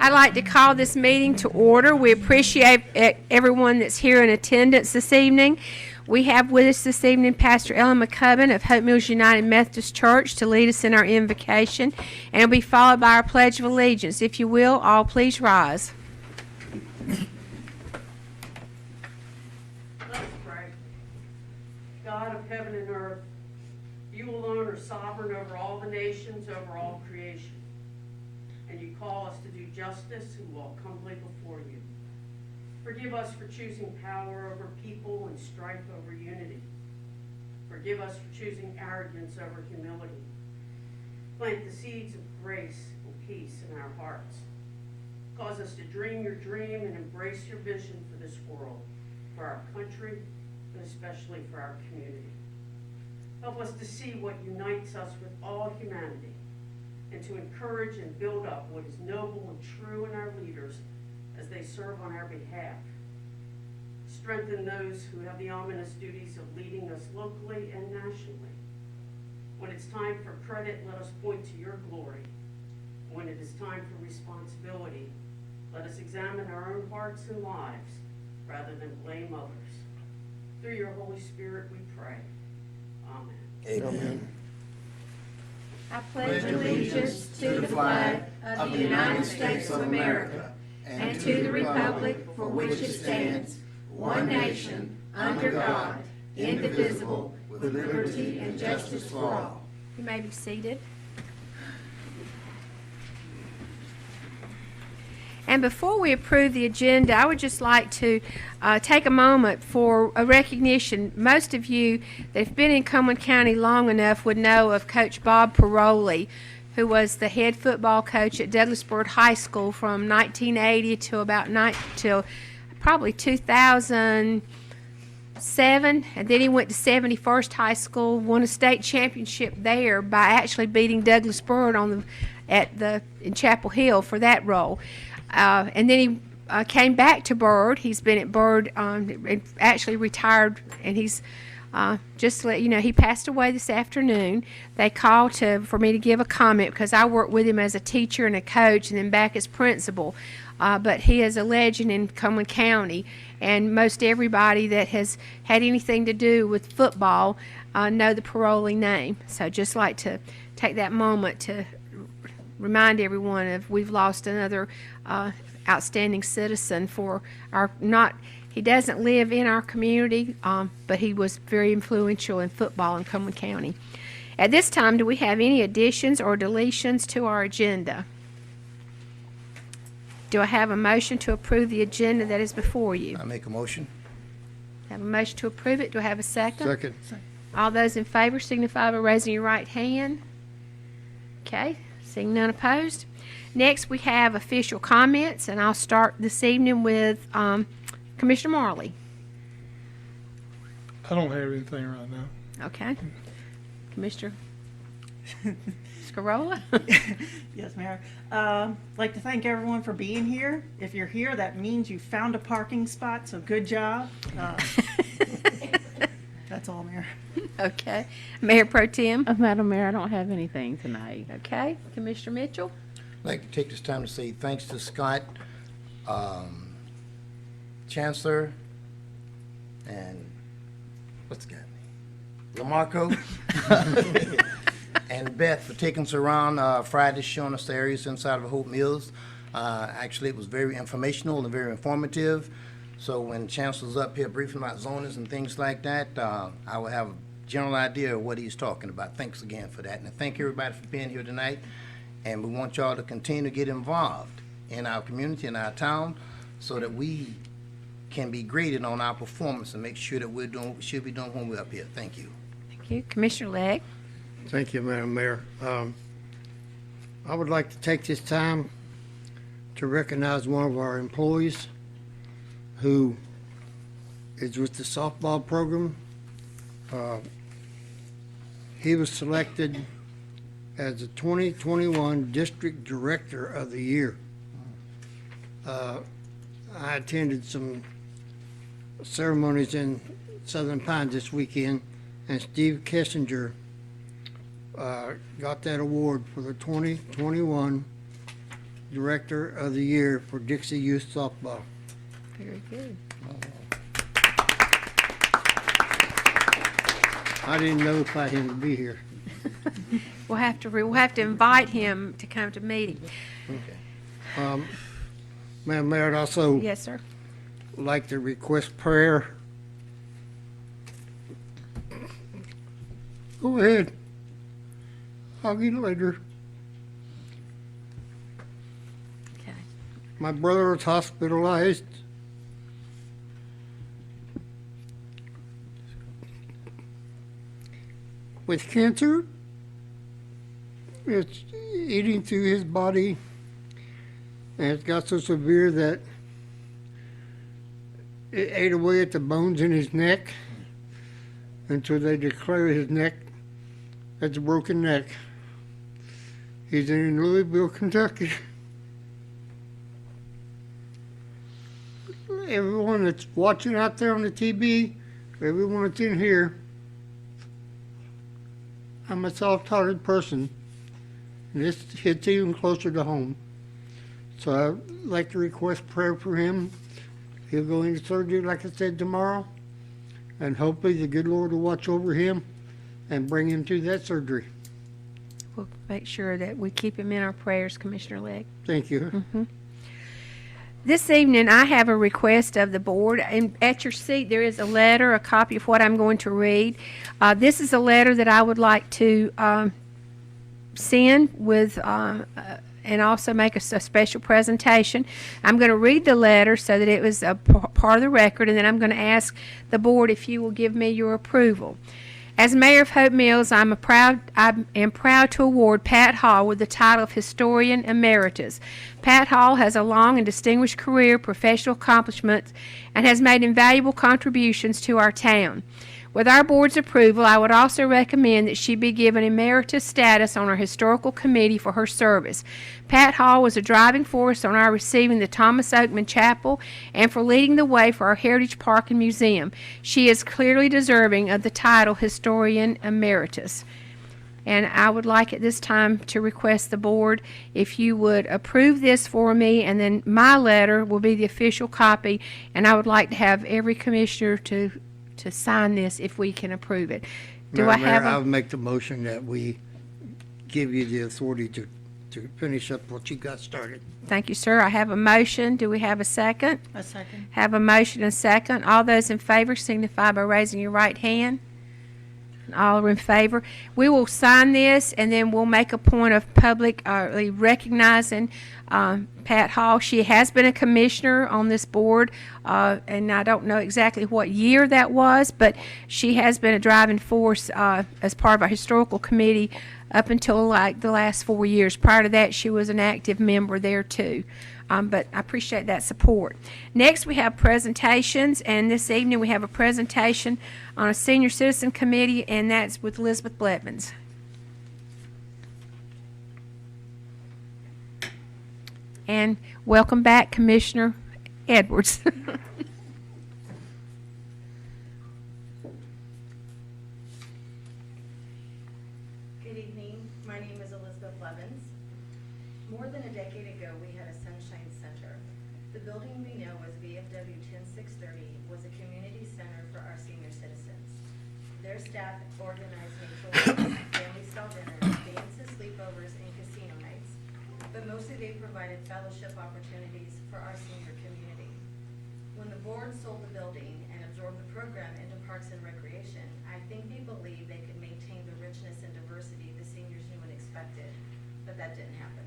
I'd like to call this meeting to order. We appreciate everyone that's here in attendance this evening. We have with us this evening Pastor Ellen McCubbin of Hope Mills United Methodist Church to lead us in our invocation, and it'll be followed by our Pledge of Allegiance. If you will, all please rise. Let's pray. God of heaven and earth, you alone are sovereign over all the nations, over all creation. And you call us to do justice and walk humbly before you. Forgive us for choosing power over people and strife over unity. Forgive us for choosing arrogance over humility. Plant the seeds of grace and peace in our hearts. Cause us to dream your dream and embrace your vision for this world, for our country, and especially for our community. Help us to see what unites us with all humanity, and to encourage and build up what is noble and true in our leaders as they serve on our behalf. Strengthen those who have the ominous duties of leading us locally and nationally. When it's time for credit, let us point to your glory. When it is time for responsibility, let us examine our own hearts and lives rather than blame others. Through your Holy Spirit we pray. Amen. Amen. I pledge allegiance to the flag of the United States of America and to the republic for which it stands, one nation, under God, indivisible, with liberty and justice for all. You may be seated. And before we approve the agenda, I would just like to take a moment for a recognition. Most of you that have been in Cumberland County long enough would know of Coach Bob Paroli, who was the head football coach at Douglasburg High School from 1980 till probably 2007, and then he went to 71st High School, won a state championship there by actually beating Douglasburg in Chapel Hill for that role. And then he came back to Byrd. He's been at Byrd and actually retired, and he's just to let you know, he passed away this afternoon. They called for me to give a comment because I worked with him as a teacher and a coach and then back as principal. But he is a legend in Cumberland County, and most everybody that has had anything to do with football know the Paroli name. So just like to take that moment to remind everyone of we've lost another outstanding citizen for he doesn't live in our community, but he was very influential in football in Cumberland County. At this time, do we have any additions or deletions to our agenda? Do I have a motion to approve the agenda that is before you? I make a motion. Have a motion to approve it. Do I have a second? Second. All those in favor signify by raising your right hand. Okay, seeing none opposed. Next, we have official comments, and I'll start this evening with Commissioner Marley. I don't have anything right now. Okay. Commissioner Scarola? Yes, Mayor. I'd like to thank everyone for being here. If you're here, that means you found a parking spot, so good job. That's all, Mayor. Okay. Mayor Pro Tem? Madam Mayor, I don't have anything tonight. Okay. Commissioner Mitchell? I'd like to take this time to say thanks to Scott, Chancellor, and what's the guy's name? Lamarco, and Beth for taking us around Friday, showing us the areas inside of Hope Mills. Actually, it was very informational and very informative. So when Chancellor's up here briefing about zonings and things like that, I will have a general idea of what he's talking about. Thanks again for that. And thank everybody for being here tonight. And we want y'all to continue to get involved in our community, in our town, so that we can be graded on our performance and make sure that we're doing what we should be doing when we're up here. Thank you. Thank you. Commissioner Legg? Thank you, Madam Mayor. I would like to take this time to recognize one of our employees who is with the softball program. He was selected as the 2021 District Director of the Year. I attended some ceremonies in Southern Pines this weekend, and Steve Kessinger got that award for the 2021 Director of the Year for Dixie Youth Softball. Very good. I didn't notify him to be here. We'll have to invite him to come to meeting. Madam Mayor, I'd also Yes, sir. like to request prayer. Go ahead. I'll get it later. Okay. My brother is hospitalized. With cancer. It's eating through his body, and it's got so severe that it ate away at the bones in his neck until they declare his neck as a broken neck. He's in Louisville, Kentucky. Everyone that's watching out there on the TV, everyone that's in here, I'm a soft-hearted person. And this hits even closer to home. So I'd like to request prayer for him. He'll go into surgery, like I said, tomorrow. And hopefully the good Lord will watch over him and bring him to that surgery. We'll make sure that we keep him in our prayers, Commissioner Legg. Thank you. This evening, I have a request of the board, and at your seat, there is a letter, a copy of what I'm going to read. This is a letter that I would like to send with, and also make a special presentation. I'm going to read the letter so that it was a part of the record, and then I'm going to ask the board if you will give me your approval. As mayor of Hope Mills, I am proud to award Pat Hall with the title of Historian Emeritus. Pat Hall has a long and distinguished career, professional accomplishments, and has made invaluable contributions to our town. With our board's approval, I would also recommend that she be given emeritus status on our historical committee for her service. Pat Hall was a driving force on our receiving the Thomas Oakman Chapel and for leading the way for our Heritage Park and Museum. She is clearly deserving of the title Historian Emeritus. And I would like at this time to request the board if you would approve this for me, and then my letter will be the official copy, and I would like to have every commissioner to sign this if we can approve it. Do I Madam Mayor, have I'll a, make the motion that we give you the authority to finish up what you got started. thank you, sir. I have a motion. Do we have a second? A second. Have a motion and a second. All those in favor signify by raising your right hand. All are in favor. We will sign this, and then we'll make a point of publicly recognizing Pat Hall. She has been a commissioner on this board, and I don't know exactly what year that was, but she has been a driving force as part of our historical committee up until like the last 4 years. Prior to that, she was an active member there too. But I appreciate that support. Next, we have presentations, and this evening we have a presentation on a senior citizen committee, and that's with Elizabeth Blevins. And welcome back, Commissioner Edwards. Good evening. My name is Elizabeth Blevins. More than a decade ago, we had a Sunshine Center. The building we know as VFW 10630 was a community center for our senior citizens. Their staff organized nature family-style dinners, dances, sleepovers, and casino nights. But mostly they provided fellowship opportunities for our senior community. When the board sold the building and absorbed the program into Parks and Recreation, I think they believed they could maintain the richness and diversity the seniors knew and expected, but that didn't happen.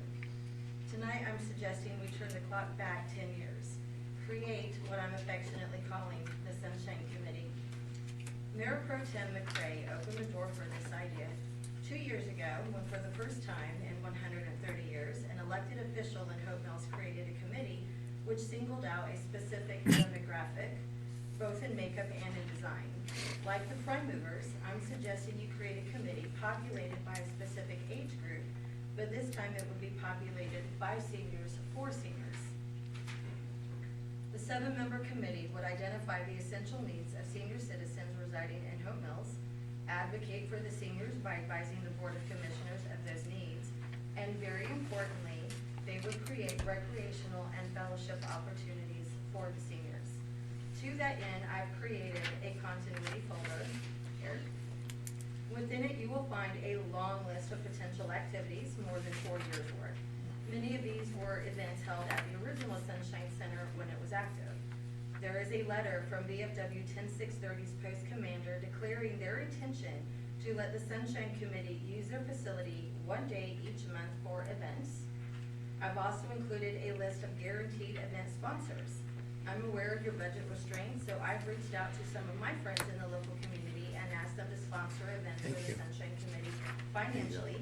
Tonight, I'm suggesting we turn the clock back 10 years, create what I'm affectionately calling the Sunshine Committee. Mayor Pro Tem McCray opened the door for this idea 2 years ago when, for the first time in 130 years, an elected official in Hope Mills created a committee which singled out a specific demographic, both in makeup and in design. Like the Prime Movers, I'm suggesting you create a committee populated by a specific age group, but this time it would be populated by seniors for seniors. The 7-member committee would identify the essential needs of senior citizens residing in Hope Mills, advocate for the seniors by advising the Board of Commissioners of those needs, and very importantly, they would create recreational and fellowship opportunities for the seniors. To that end, I've created a continuity folder here. Within it, you will find a long list of potential activities, more than 4 years' worth. Many of these were events held at the original Sunshine Center when it was active. There is a letter from VFW 10630's post commander declaring their intention to let the Sunshine Committee use their facility one day each month for events. I've also included a list of guaranteed event sponsors. I'm aware of your budget restraints, so I've reached out to some of my friends in the local community and asked them to sponsor events for the Sunshine Committee financially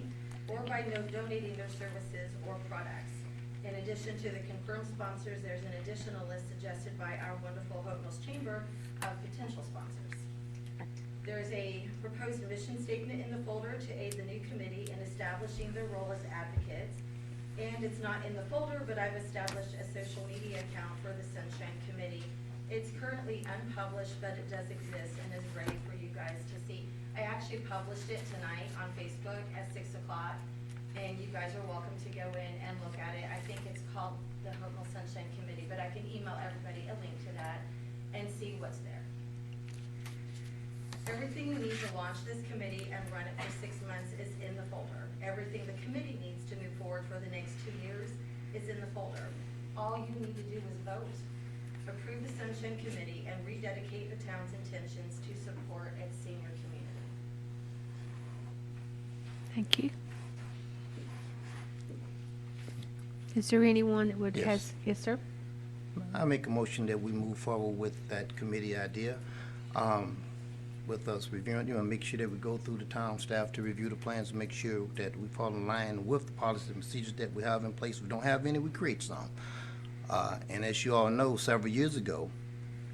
or by donating their services or products. In addition to the confirmed sponsors, there's an additional list suggested by our wonderful Hope Mills Chamber of potential sponsors. There's a proposed mission statement in the folder to aid the new committee in establishing their role as advocates. And it's not in the folder, but I've established a social media account for the Sunshine Committee. It's currently unpublished, but it does exist and is ready for you guys to see. I actually published it tonight on Facebook at 6 o'clock. And you guys are welcome to go in and look at it. I think it's called the Hope Mills Sunshine Committee, but I can email everybody a link to that and see what's there. Everything you need to launch this committee and run it for 6 months is in the folder. Everything the committee needs to move forward for the next 2 years is in the folder. All you need to do is vote. Approve the Sunshine Committee and rededicate the town's intentions to support its senior community. Thank you. Is there anyone that would Yes. has, yes, sir? I make a motion that we move forward with that committee idea, with us reviewing, make sure that we go through the town staff to review the plans and make sure that we fall in line with the policies and procedures that we have in place. If we don't have any, we create some. And as you all know, several years ago,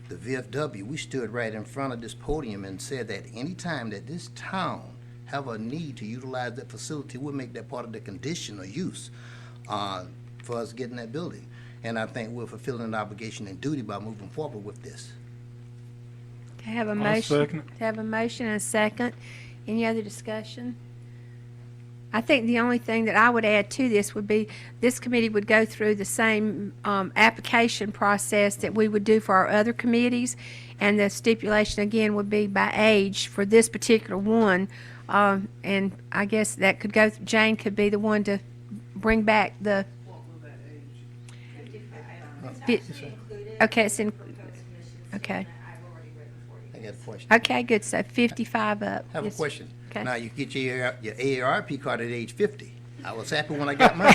the VFW, we stood right in front of this podium and said that any time that this town have a need to utilize that facility, we'll make that part of the conditional use for us getting that building. And I think we're fulfilling an obligation and duty by moving forward with this. To have a I'll motion. second it. To have a motion and a second. Any other discussion? I think the only thing that I would add to this would be, this committee would go through the same application process that we would do for our other committees, and the stipulation again would be by age for this particular one. And I guess that could go, Jane could be the one to bring back the, What will that age? 55. Fi- It's actually included. okay, it's in- the proposed mission okay. statement I've already written for you. I got a question. okay, good, so 55 up. I have a Yes. question. Okay. Now, you get your AARP card at age 50. I was happy when I got mine.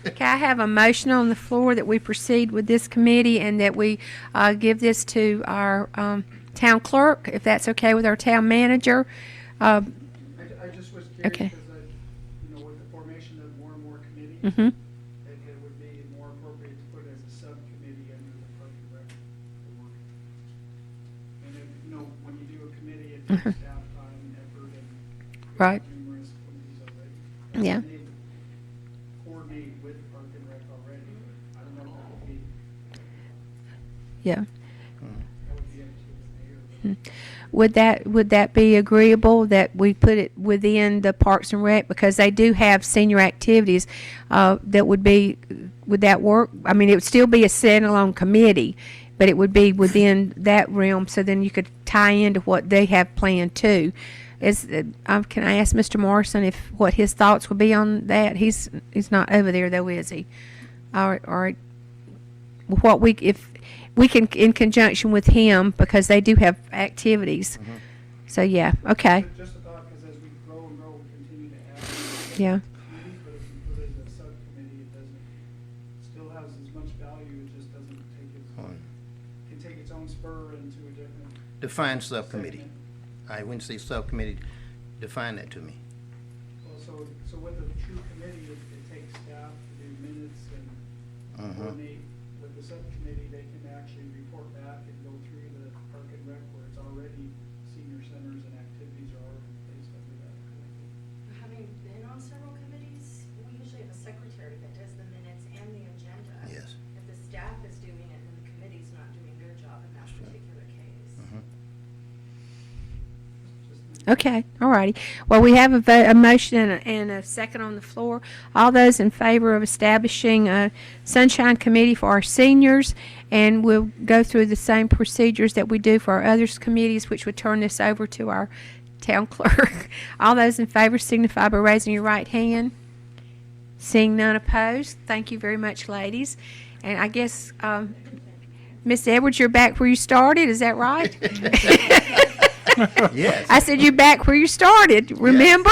Okay, I have a motion on the floor that we proceed with this committee and that we give this to our town clerk, if that's okay with our town manager. I just was curious Okay. because with the formation of more and more committees, Mhm. it would be more appropriate to put it as a subcommittee under the Park and Rec board. And when you do a committee, it takes staff time and effort and Right. numerous committees already. Yeah. They coordinate with Park and Rec already, but I don't know if that would be, Yeah. that would be up to the mayor. but- Would that be agreeable that we put it within the Parks and Rec, because they do have senior activities that would that work? I mean, it would still be a standalone committee, but it would be within that realm, so then you could tie into what they have planned too. Can I ask Mr. Morrison what his thoughts would be on that? He's not over there though, is he? All right. If we can, in conjunction with him, because they do have activities. So, yeah, okay, Just a thought, because as we grow and grow, we continue to add. yeah, Committees, but if you put it as a subcommittee, it doesn't, still has as much value, it just doesn't take can take its own spur into a different. Define subcommittee. segment. When you say subcommittee, define that to me. Well, so with a true committee, it takes staff to do minutes and coordinate. With the subcommittee, they can actually report back and go through the Park and Rec where it's already, senior centers and activities are already placed under that. Having been on several committees, we usually have a secretary that does the minutes and the agenda. Yes. If the staff is doing it, then the committee's not doing their job in that particular case. Mhm. Just Okay, all righty. Well, we have a motion and a second on the floor. All those in favor of establishing a sunshine committee for our seniors, and we'll go through the same procedures that we do for our others committees, which would turn this over to our town clerk. All those in favor signify by raising your right hand. Seeing none opposed, thank you very much, ladies. And I guess, Miss Edwards, you're back where you started, is that right? Yes. I said you're back where you started, remember?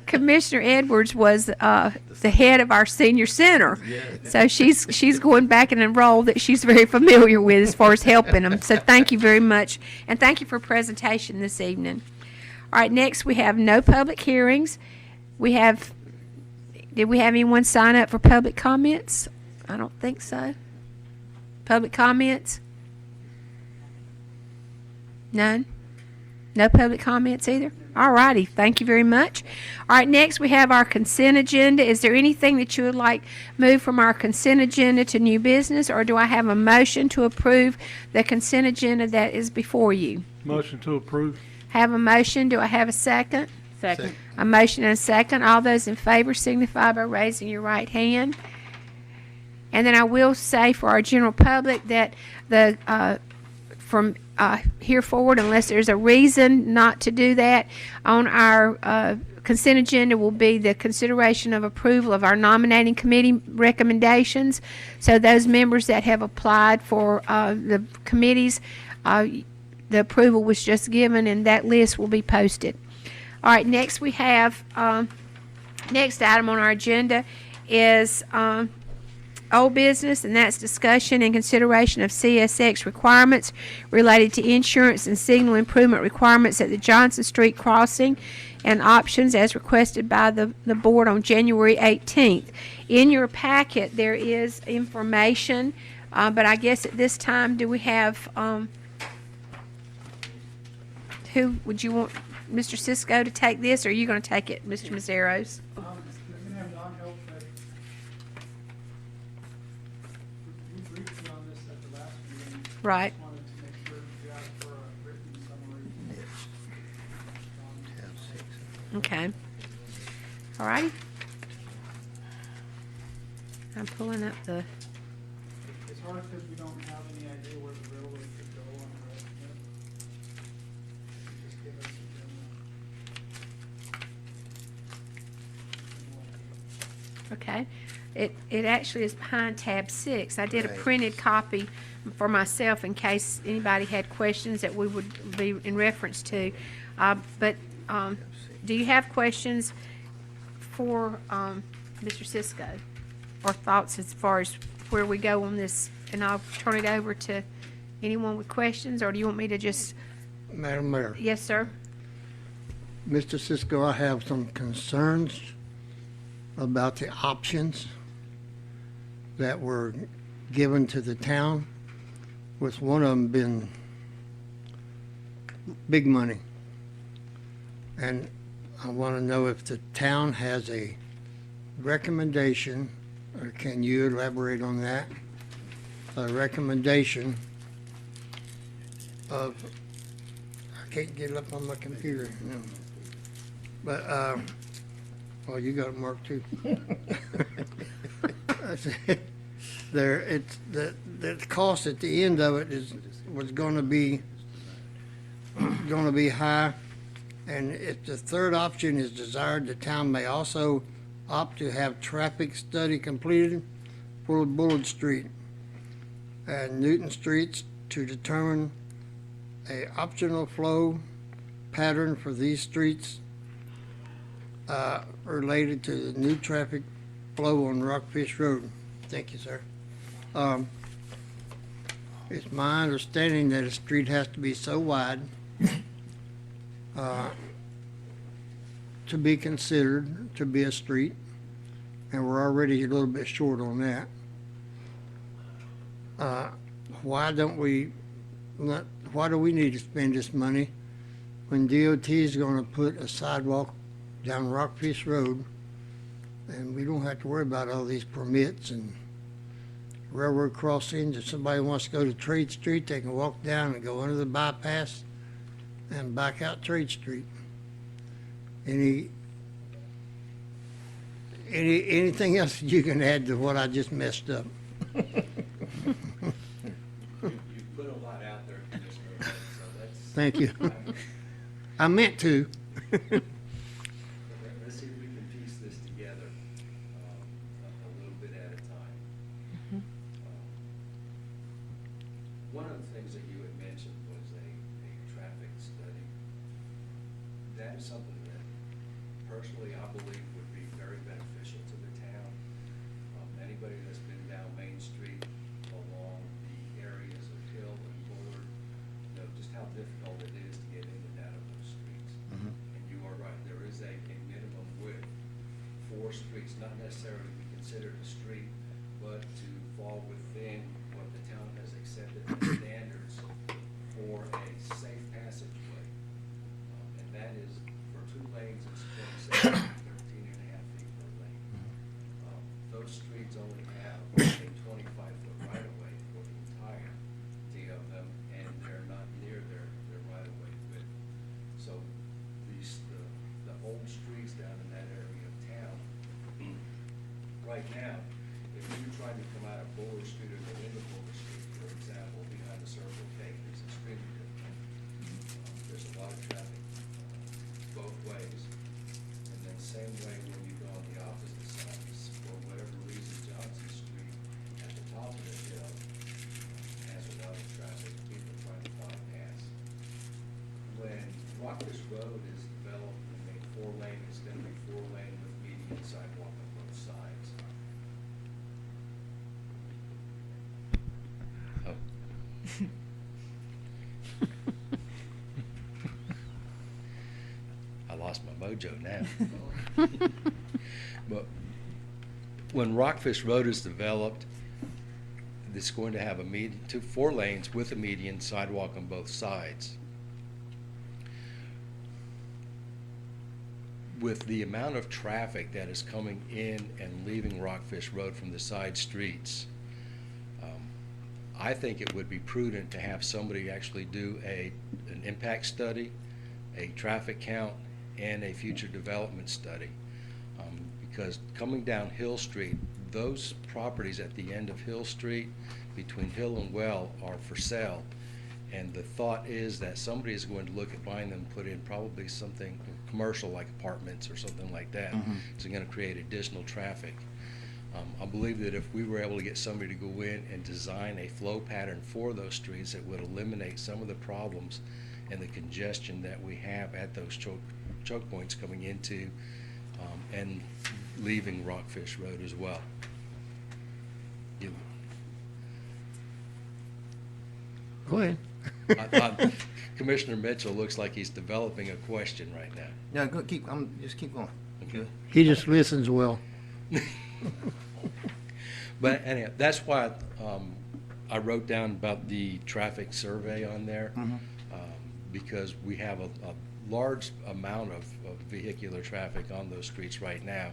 Commissioner Edwards was the head of our senior center. So she's going back in a role that she's very familiar with as far as helping them. So thank you very much, and thank you for presentation this evening. All right, next we have no public hearings. Did we have anyone sign up for public comments? I don't think so. Public comments? None? No public comments either? All righty, thank you very much. All right, next we have our consent agenda. Is there anything that you would like moved from our consent agenda to new business, or do I have a motion to approve the consent agenda that is before you? Motion to approve. Have a motion, do I have a second? Second. A motion and a second. All those in favor signify by raising your right hand. And then I will say for our general public that from here forward, unless there's a reason not to do that, on our consent agenda will be the consideration of approval of our nominating committee recommendations. So those members that have applied for the committees, the approval was just given, and that list will be posted. All right, next we have, next item on our agenda is old business, and that's discussion and consideration of CSX requirements related to insurance and signal improvement requirements at the Johnson Street crossing and options as requested by the board on January 18th. In your packet, there is information, but I guess at this time, do we have, who would you want, Mr. Cisco, to take this, or are you going to take it, Mr. Mazzaros? I'm gonna have Don help, but we briefed you on this at the last meeting. Right. Just wanted to make sure you asked for a written summary. Okay. All righty. I'm pulling up the, It's hard because we don't have any idea where the railroad could go on the estimate. Just give us a general. okay. It actually is behind tab 6. I did a Right. printed copy for myself in case anybody had questions that we would be in reference to. But do you have questions for Mr. Cisco, or thoughts as far as where we go on this? And I'll turn it over to anyone with questions, or do you want me to just, Madam Mayor, yes, sir? Mr. Cisco, I have some concerns about the options that were given to the town, with one of them being big money. And I want to know if the town has a recommendation, or can you elaborate on that? A recommendation of, I can't get it up on my computer, no. But, well, you got it marked too. There, it's, the cost at the end of it was gonna be high. And if the third option is desired, the town may also opt to have traffic study completed for Bullard Street and Newton Streets to determine a optional flow pattern for these streets related to the new traffic flow on Rockfish Road. Thank you, sir. It's my understanding that a street has to be so wide to be considered to be a street, and we're already a little bit short on that. Why do we need to spend this money when DOT is gonna put a sidewalk down Rockfish Road, and we don't have to worry about all these permits and railroad crossings. If somebody wants to go to Trade Street, they can walk down and go under the bypass and back out Trade Street. Anything else you can add to what I just messed up? You put a lot out there, Commissioner, so that's. Thank you. I meant to. Let's see if we can piece this together, a little bit at a time. One of the things that you had mentioned was a traffic study. That is something that personally I believe would be very beneficial to the town. Anybody that's been down Main Street along the areas of Hill and Bullard, know just how difficult it is to get in and out of those streets. And you are right, there is a minimum width for streets, not necessarily to be considered a street, but to fall within what the town has accepted as standards for a safe passageway. And that is for 2 lanes, it's 27, 13.5 feet per lane. Those streets only have a 25-foot right-of-way for the entirety of them, and they're not near their right-of-way width. So the old streets down in that area of town, right now, if you're trying to come out of Bullard Street or go into Bullard Street, for example, behind the Circle K, it's extremely difficult. There's a lot of traffic both ways. And then same way when you go on the opposite side, for whatever reason, Johnson Street at the top of the hill has a lot of traffic, people trying to bypass. When Rockfish Road is developed and made 4-lane, it's gonna be 4-lane with median sidewalk on both sides. I lost my mojo now. But when Rockfish Road is developed, it's going to have a 4 lanes with a median sidewalk on both sides. With the amount of traffic that is coming in and leaving Rockfish Road from the side streets, I think it would be prudent to have somebody actually do an impact study, a traffic count, and a future development study. Because coming down Hill Street, those properties at the end of Hill Street, between Hill and Well, are for sale. And the thought is that somebody is going to look at buying them, put in probably something commercial like apartments or something like that. It's going to create additional traffic. I believe that if we were able to get somebody to go in and design a flow pattern for those streets, it would eliminate some of the problems and the congestion that we have at those choke points coming into and leaving Rockfish Road as well. Go ahead. Commissioner Mitchell looks like he's developing a question right now. Yeah, go, just keep going. Okay. He just listens well. But anyhow, that's why I wrote down about the traffic survey on there, because we have a large amount of vehicular traffic on those streets right now.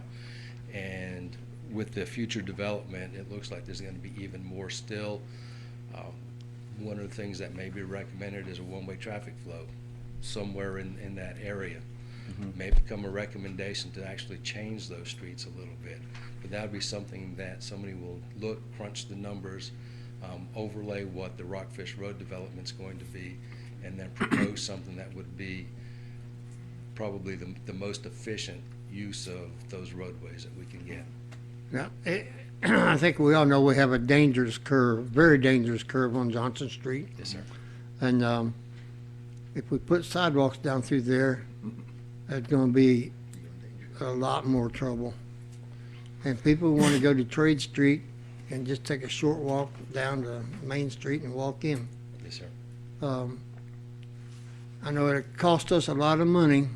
And with the future development, it looks like there's going to be even more still. One of the things that may be recommended is a one-way traffic flow somewhere in that area. May become a recommendation to actually change those streets a little bit. But that would be something that somebody will look, crunch the numbers, overlay what the Rockfish Road development's going to be, and then propose something that would be probably the most efficient use of those roadways that we can get. Now, I think we all know we have a dangerous curve, very dangerous curve on Johnson Street. Yes, sir. And if we put sidewalks down through there, it's going to be a lot more trouble. And people who want to go to Trade Street can just take a short walk down to Main Street and walk in. Yes, sir. I know it cost us a lot of money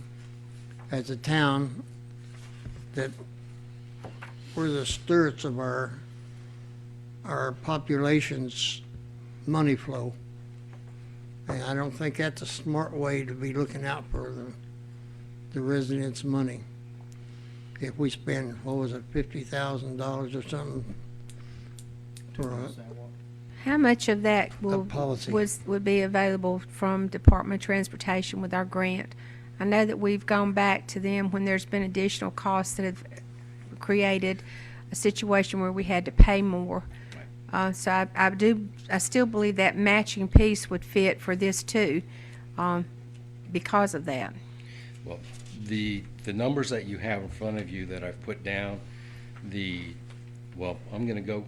as a town that we're the stewards of our population's money flow. And I don't think that's a smart way to be looking out for the residents' money. If we spend, what was it, $50,000 or something Right. How much of that policy. would be available from Department of Transportation with our grant? I know that we've gone back to them when there's been additional costs that have created a situation where we had to pay more. So I still believe that matching piece would fit for this too, because of that. Well, the numbers that you have in front of you that I've put down, I'm gonna go,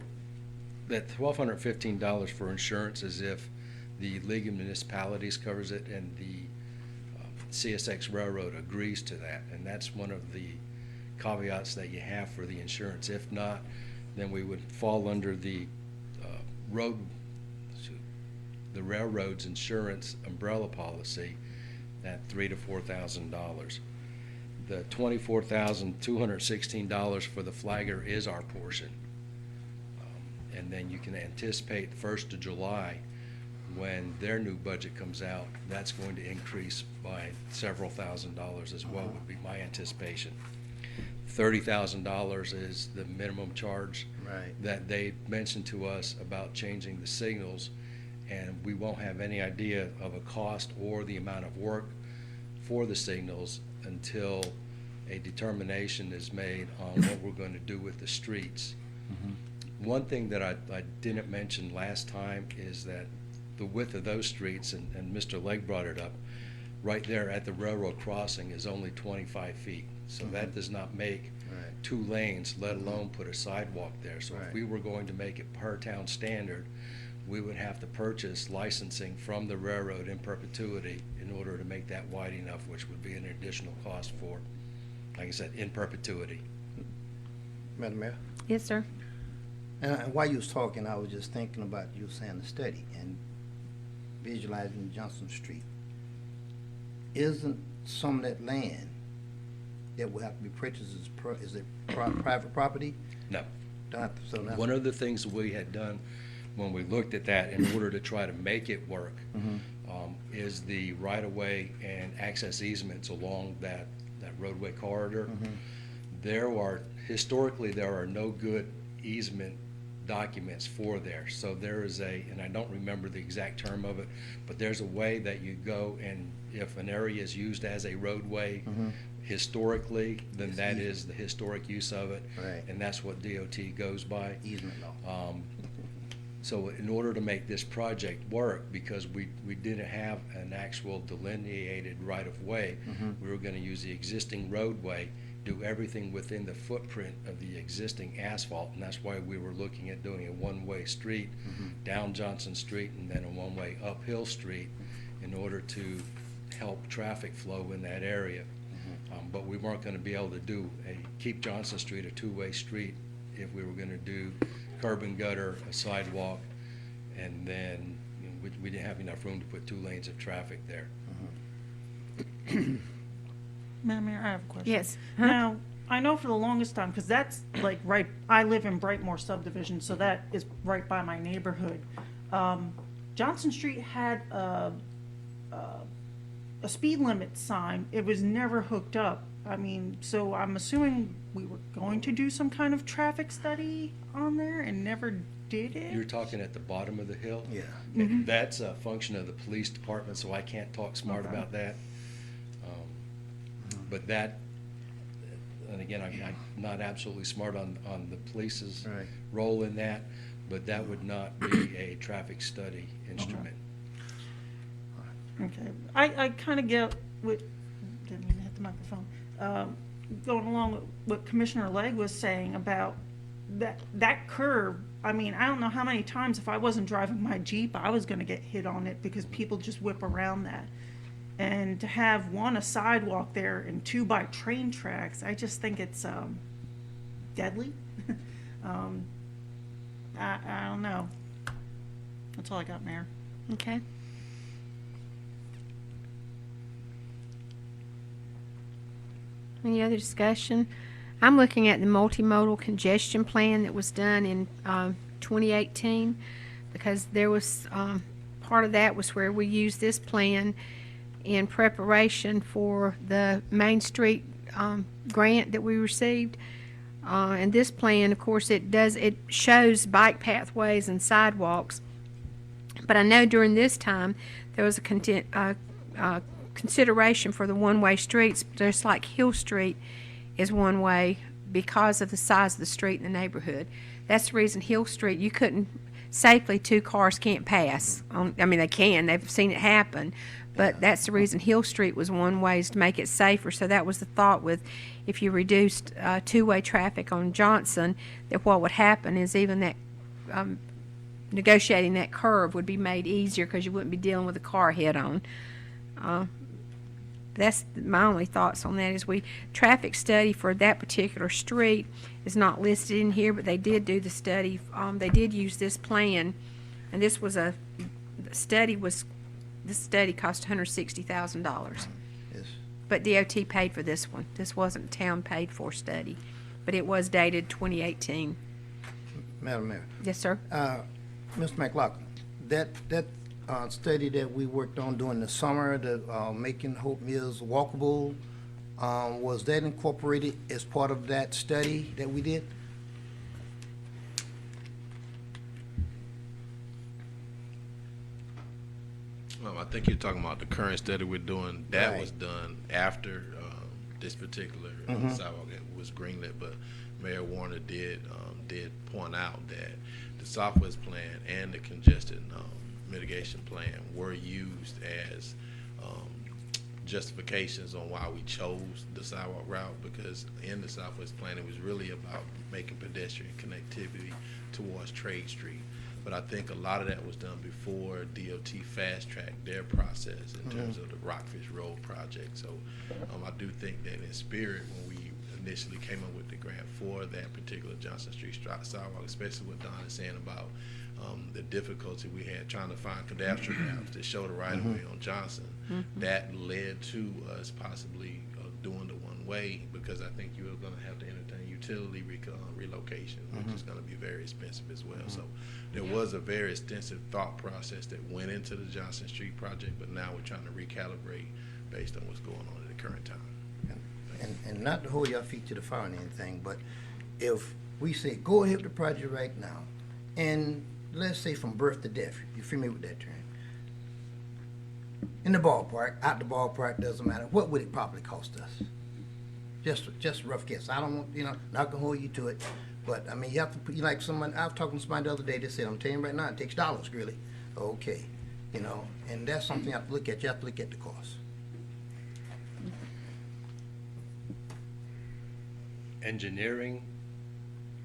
that $1,215 for insurance is if the League of Municipalities covers it and the CSX Railroad agrees to that, and that's one of the caveats that you have for the insurance. If not, then we would fall under the railroad's insurance umbrella policy at $3,000 to $4,000. The $24,216 for the flagger is our portion. And then you can anticipate the 1st of July, when their new budget comes out, that's going to increase by several $1,000s as well, would be my anticipation. $30,000 is the minimum charge Right. that they mentioned to us about changing the signals, and we won't have any idea of a cost or the amount of work for the signals until a determination is made on what we're going to do with the streets. One thing that I didn't mention last time is that the width of those streets, and Mr. Legg brought it up, right there at the railroad crossing is only 25 feet. So that does not make Right. 2 lanes, let alone put a sidewalk there. So if Right. we were going to make it per town standard, we would have to purchase licensing from the railroad in perpetuity in order to make that wide enough, which would be an additional cost for, like I said, in perpetuity. Madam Mayor? Yes, sir. And while you was talking, I was just thinking about you saying the study and visualizing Johnson Street. Isn't some of that land that will have to be purchased is it private property? No. Don't have to- So now. One of the things we had done when we looked at that in order to try to make it work is the right-of-way and access easements along that roadway corridor. Historically, there are no good easement documents for there. So there is and I don't remember the exact term of it, but there's a way that you go, and if an area is used as a roadway historically, then It's that easement. is the historic use of it. Right. And that's what DOT goes by. Easement law. So in order to make this project work, because we didn't have an actual delineated right-of-way, we were gonna use the existing roadway, do everything within the footprint of the existing asphalt, and that's why we were looking at doing a one-way street down Johnson Street and then a one-way uphill street in order to help traffic flow in that area. But we weren't gonna be able to keep Johnson Street a two-way street if we were gonna do curb and gutter, a sidewalk, and then we didn't have enough room to put 2 lanes of traffic there. Madam Mayor, I have a question. Yes. Now, I know for the longest time, because that's like right, I live in Brightmoor subdivision, so that is right by my neighborhood. Johnson Street had a speed limit sign. It was never hooked up. I mean, so I'm assuming we were going to do some kind of traffic study on there and never did it? You're talking at the bottom of the hill? Yeah. And that's a function of the police department, so I can't talk smart Okay. about that. But that, and again, I'm not absolutely smart on the police's Right. role in that, but that would not be a traffic study instrument. Okay, I kind of get what, didn't even hit the microphone, going along with what Commissioner Legg was saying about that curb. I mean, I don't know how many times, if I wasn't driving my Jeep, I was gonna get hit on it because people just whip around that. And to have a sidewalk there and 2 by train tracks, I just think it's, deadly. I don't know. That's all I got, Mayor. Okay. Any other discussion? I'm looking at the multimodal congestion plan that was done in 2018, because there was, part of that was where we used this plan in preparation for the Main Street grant that we received. And this plan, of course, it shows bike pathways and sidewalks. But I know during this time, there was a consideration for the one-way streets, just like Hill Street is one-way because of the size of the street in the neighborhood. That's the reason Hill Street, you couldn't, safely, two cars can't pass. I mean, they can, they've seen it happen, but that's the reason Hill Street was one-way, is to make it safer. So that was the thought with, if you reduced two-way traffic on Johnson, that what would happen is even that negotiating that curve would be made easier because you wouldn't be dealing with a car head-on. That's my only thoughts on that. Is traffic study for that particular street is not listed in here, but they did do the study. They did use this plan, and this study cost $160,000. Yes. But DOT paid for this one. This wasn't a town paid for study, but it was dated 2018. Madam Mayor. Yes, sir. Mr. McLaughlin, that study that we worked on during the summer, making Hope Mills walkable, was that incorporated as part of that study that we did? I think you're talking about the current study we're doing. That Right. was done after this particular sidewalk was greenlit, but Mayor Warner did point out that the Southwest Plan and the Congestion mitigation plan were used as justifications on why we chose the sidewalk route, because in the Southwest Plan it was really about making pedestrian connectivity towards Trade Street. But I think a lot of that was done before DOT fast-tracked their process in terms of the Rockfish Road project. So I do think that in spirit, when we initially came up with the grant for that particular Johnson Street sidewalk, especially what Don is saying about the difficulty we had trying to find cadastral maps that show the right-of-way on Johnson, that led to us possibly doing the one-way, because I think you were going to have to entertain utility relocation, which is going to be very expensive as well. So there was a very extensive thought process that went into the Johnson Street project, but now we're trying to recalibrate based on what's going on at the current time. And not to hold your feet to the fire or anything, but if we say, go ahead with the project right now, and let's say from birth to death, you familiar with that term? In the ballpark, out the ballpark, doesn't matter, what would it probably cost us? Just a rough guess. I don't want, not gonna hold you to it, but I mean, you have to put, like someone, I was talking to somebody the other day, they said, I'm telling you right now, it takes dollars, really. Okay, and that's something you have to look at. You have to look at the cost. Engineering,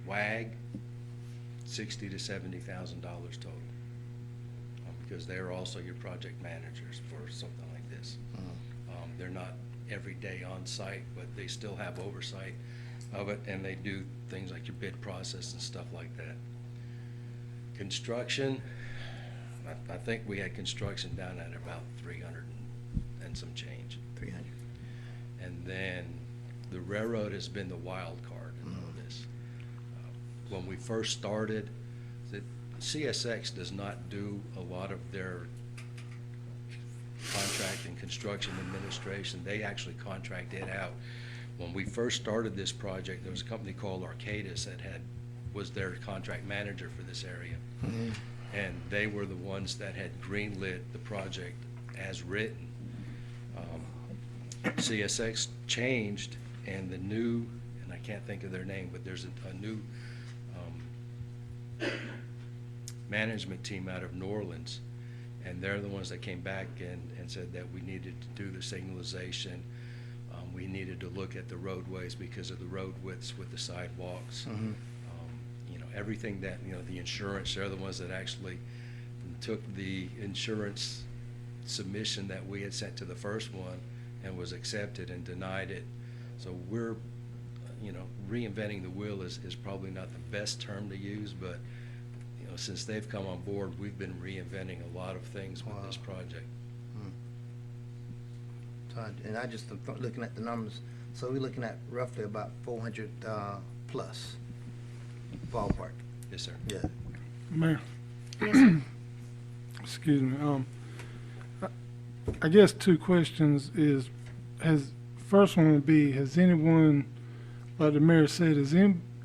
WAG, $60,000 to $70,000 total. Because they're also your project managers for something like this. They're not every day on site, but they still have oversight of it, and they do things like your bid process and stuff like that. Construction, I think we had construction down at about 300 and some change. 300. And then the railroad has been the wild card in all this. When we first started, the CSX does not do a lot of their contract and construction administration. They actually contract it out. When we first started this project, there was a company called Arcadis that was their contract manager for this area. And they were the ones that had greenlit the project as written. CSX changed, and the new, and I can't think of their name, but there's a new management team out of New Orleans, and they're the ones that came back and said that we needed to do the signalization. We needed to look at the roadways because of the road widths with the sidewalks. Everything that, the insurance, they're the ones that actually took the insurance submission that we had sent to the first one and was accepted and denied it. So we're, reinventing the wheel is probably not the best term to use, but, since they've come on board, we've been reinventing a lot of things with this project. And I just looking at the numbers, so we're looking at roughly about 400 plus ballpark. Yes, sir. Yeah. Mayor, Yes, sir. excuse me. I guess two questions first one would be, has anyone, like the mayor said, has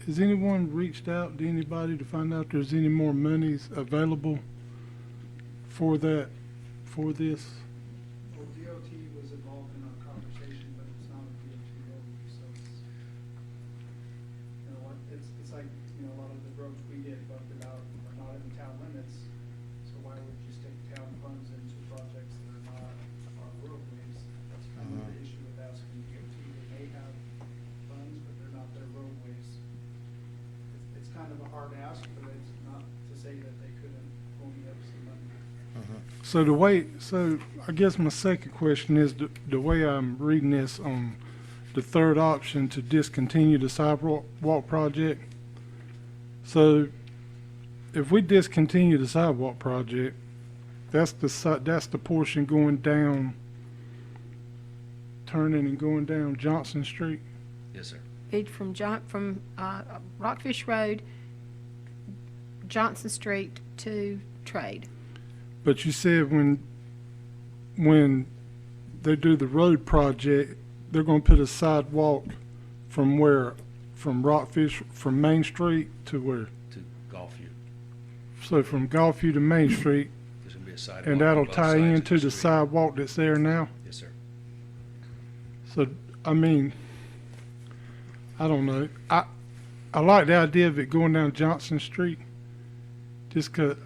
has anyone reached out to anybody to find out if there's any more monies available for that, for this? Well, DOT was involved in our conversation, but it's not a DOT road, so it's, you know what, it's like, you know, a lot of the roads we get bugged about are not in the town limits, so why would you stick town funds into projects that are not our roadways? That's kind of the issue with asking DOT, they may have funds, but they're not their roadways. It's kind of a hard ask, but it's not to say that they couldn't pony up some money. So I guess my second question is, the way I'm reading this on the third option to discontinue the sidewalk project. So if we discontinue the sidewalk project, that's the portion going down, turning and going down Johnson Street? Yes, sir. Feed from Rockfish Road, Johnson Street to Trade. But you said when they do the road project, they're gonna put a sidewalk from where? From Rockfish, from Main Street to where? To Gulfview. So from Gulfview to Main Street, There's gonna be a sidewalk. and on that'll both tie sides of into the street. sidewalk that's there now? Yes, sir. So, I mean, I don't know. I like the idea of it going down Johnson Street, just 'cause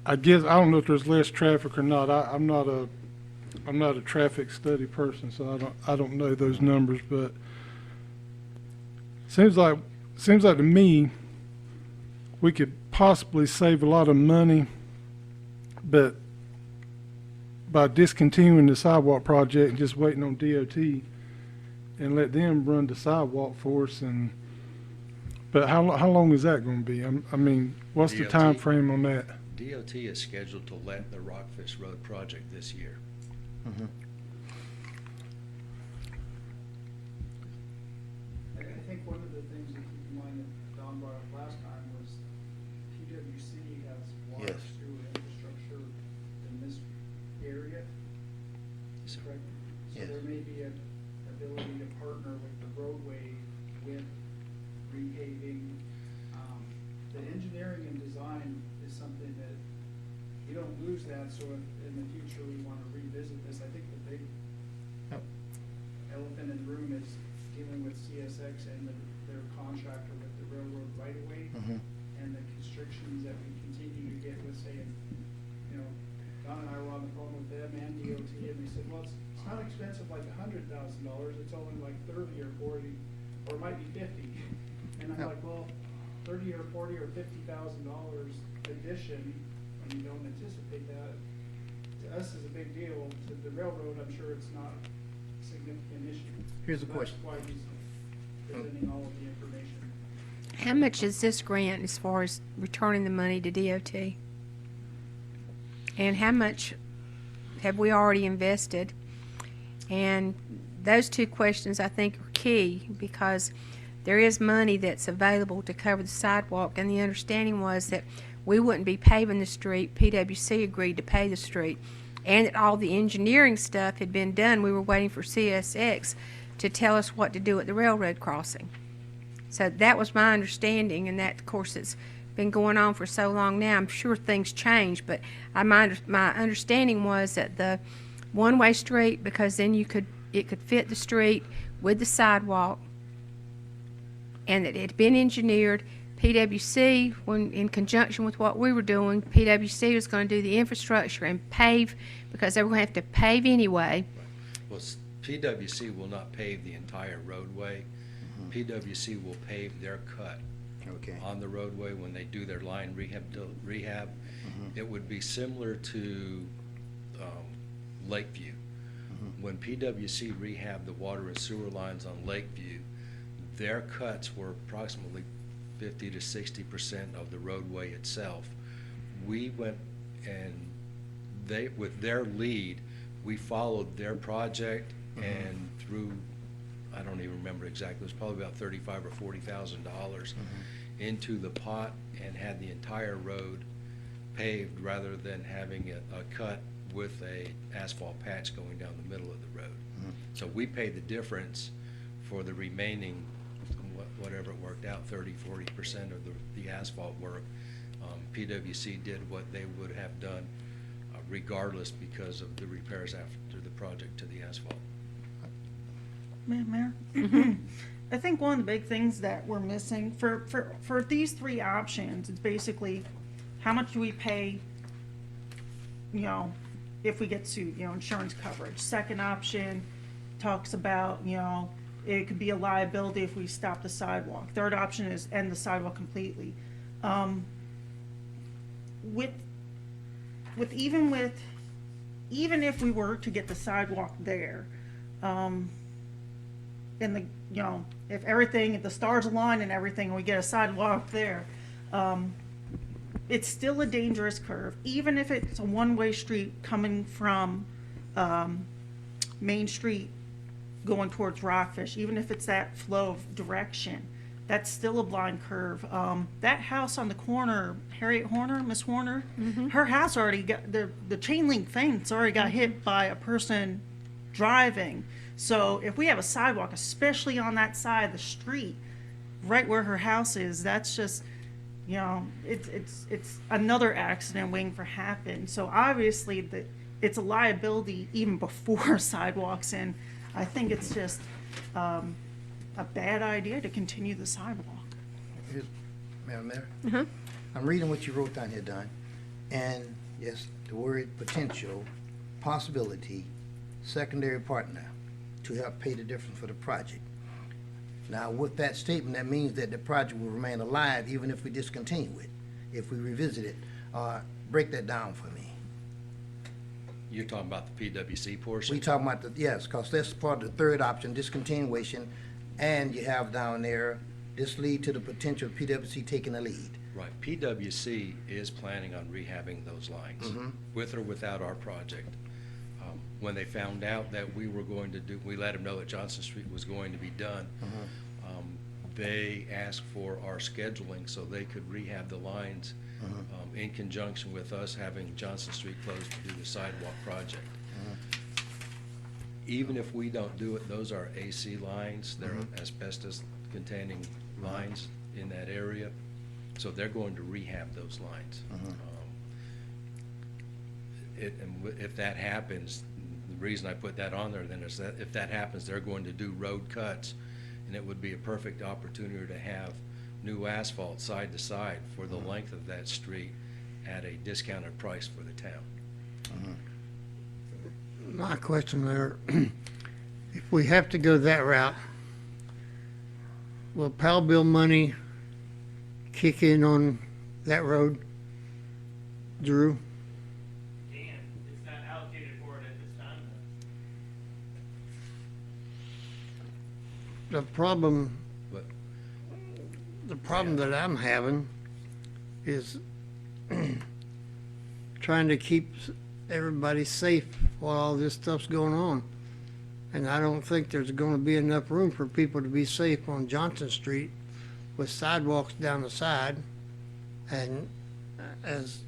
I guess, I don't know if there's less traffic or not. I'm not a traffic study person, so I don't know those numbers, but seems like to me, we could possibly save a lot of money, but by discontinuing the sidewalk project and just waiting on DOT and let them run the sidewalk for us, but how long is that gonna be? I mean, what's the DOT? time frame on that? DOT is scheduled to let the Rockfish Road project this year. I think one of the things to keep in mind that Don brought up last time was PWC has water, Yes. sewer infrastructure in this area, Yes, sir. correct? So Yes. there may be an ability to partner with the roadway with repaving. The engineering and design is something that you don't lose that, so if in the future we want to revisit this, I think the big Yep. elephant in the room is dealing with CSX and their contractor with the railroad right of way and the constrictions that we continue to get with saying, you know, Don and I were on the phone with them and DOT, and they said, well, it's not expensive like $100,000, it's only like 30 or 40, or it might be 50. And I'm Yep. like, well, 30 or 40 or $50,000 addition, when you don't anticipate that, to us is a big deal. To the railroad, I'm sure it's not a significant issue. Here's the So question. that's why he's presenting all of the information. How much is this grant as far as returning the money to DOT? And how much have we already invested? And those two questions I think are key, because there is money that's available to cover the sidewalk, and the understanding was that we wouldn't be paving the street. PWC agreed to pay the street, and that all the engineering stuff had been done. We were waiting for CSX to tell us what to do at the railroad crossing. So that was my understanding, and that, of course, it's been going on for so long now. I'm sure things change, but my understanding was that the one-way street, because then it could fit the street with the sidewalk, and that it had been engineered. PWC, when in conjunction with what we were doing, PWC was going to do the infrastructure and pave, because they were going to have to pave anyway. Well, PWC will not pave the entire roadway. PWC will pave their cut Okay. on the roadway when they do their line rehab. It would be similar to Lakeview. When PWC rehabbed the water and sewer lines on Lakeview, their cuts were approximately 50 to 60% of the roadway itself. We went and with their lead, we followed their project and through, I don't even remember exactly, it was probably about $35,000 or $40,000 into the pot and had the entire road paved rather than having a cut with a asphalt patch going down the middle of the road. So we paid the difference for the remaining, whatever it worked out, 30–40% of the asphalt work. PWC did what they would have done regardless because of the repairs after the project to the asphalt. Mayor? I think one of the big things that we're missing for these three options, it's basically how much do we pay, you know, if we get sued, you know, insurance coverage. Second option talks about, you know, it could be a liability if we stop the sidewalk. Third option is end the sidewalk completely. Even if we were to get the sidewalk there, and if everything, if the stars align and everything, and we get a sidewalk there, it's still a dangerous curve, even if it's a one-way street coming from, Main Street going towards Rockfish, even if it's that flow of direction, that's still a blind curve. That house on the corner, Harriet Horner, Miss Horner, her house already got, the chain link fence already got hit by a person driving. So if we have a sidewalk, especially on that side of the street, right where her house is, that's just, you know, it's another accident waiting for happen. So obviously it's a liability even before sidewalks, and I think it's just a bad idea to continue the sidewalk. Here's, Madam Mayor. I'm reading what you wrote down here, Don. And yes, the word potential, possibility, secondary partner to help pay the difference for the project. Now, with that statement, that means that the project will remain alive even if we discontinue it, if we revisit it. Break that down for me. You're talking about the PWC portion? We talking about the, yes, because that's part of the third option, discontinuation, and you have down there, this lead to the potential of PWC taking the lead. Right. PWC is planning on rehabbing those lines, with or without our project. When they found out that we were going to do, we let them know that Johnson Street was going to be done. They asked for our scheduling so they could rehab the lines in conjunction with us having Johnson Street closed to do the sidewalk project. Even if we don't do it, those are AC lines. They're asbestos-containing lines in that area. So they're going to rehab those lines. If that happens, the reason I put that on there then is that if that happens, they're going to do road cuts, and it would be a perfect opportunity to have new asphalt side to side for the length of that street at a discounted price for the town. My question there, if we have to go that route, will Powell bill money kick in on that road, Drew? It's not allocated for it at this time, though. The problem that I'm having is trying to keep everybody safe while all this stuff's going on. And I don't think there's going to be enough room for people to be safe on Johnson Street with sidewalks down the side. And as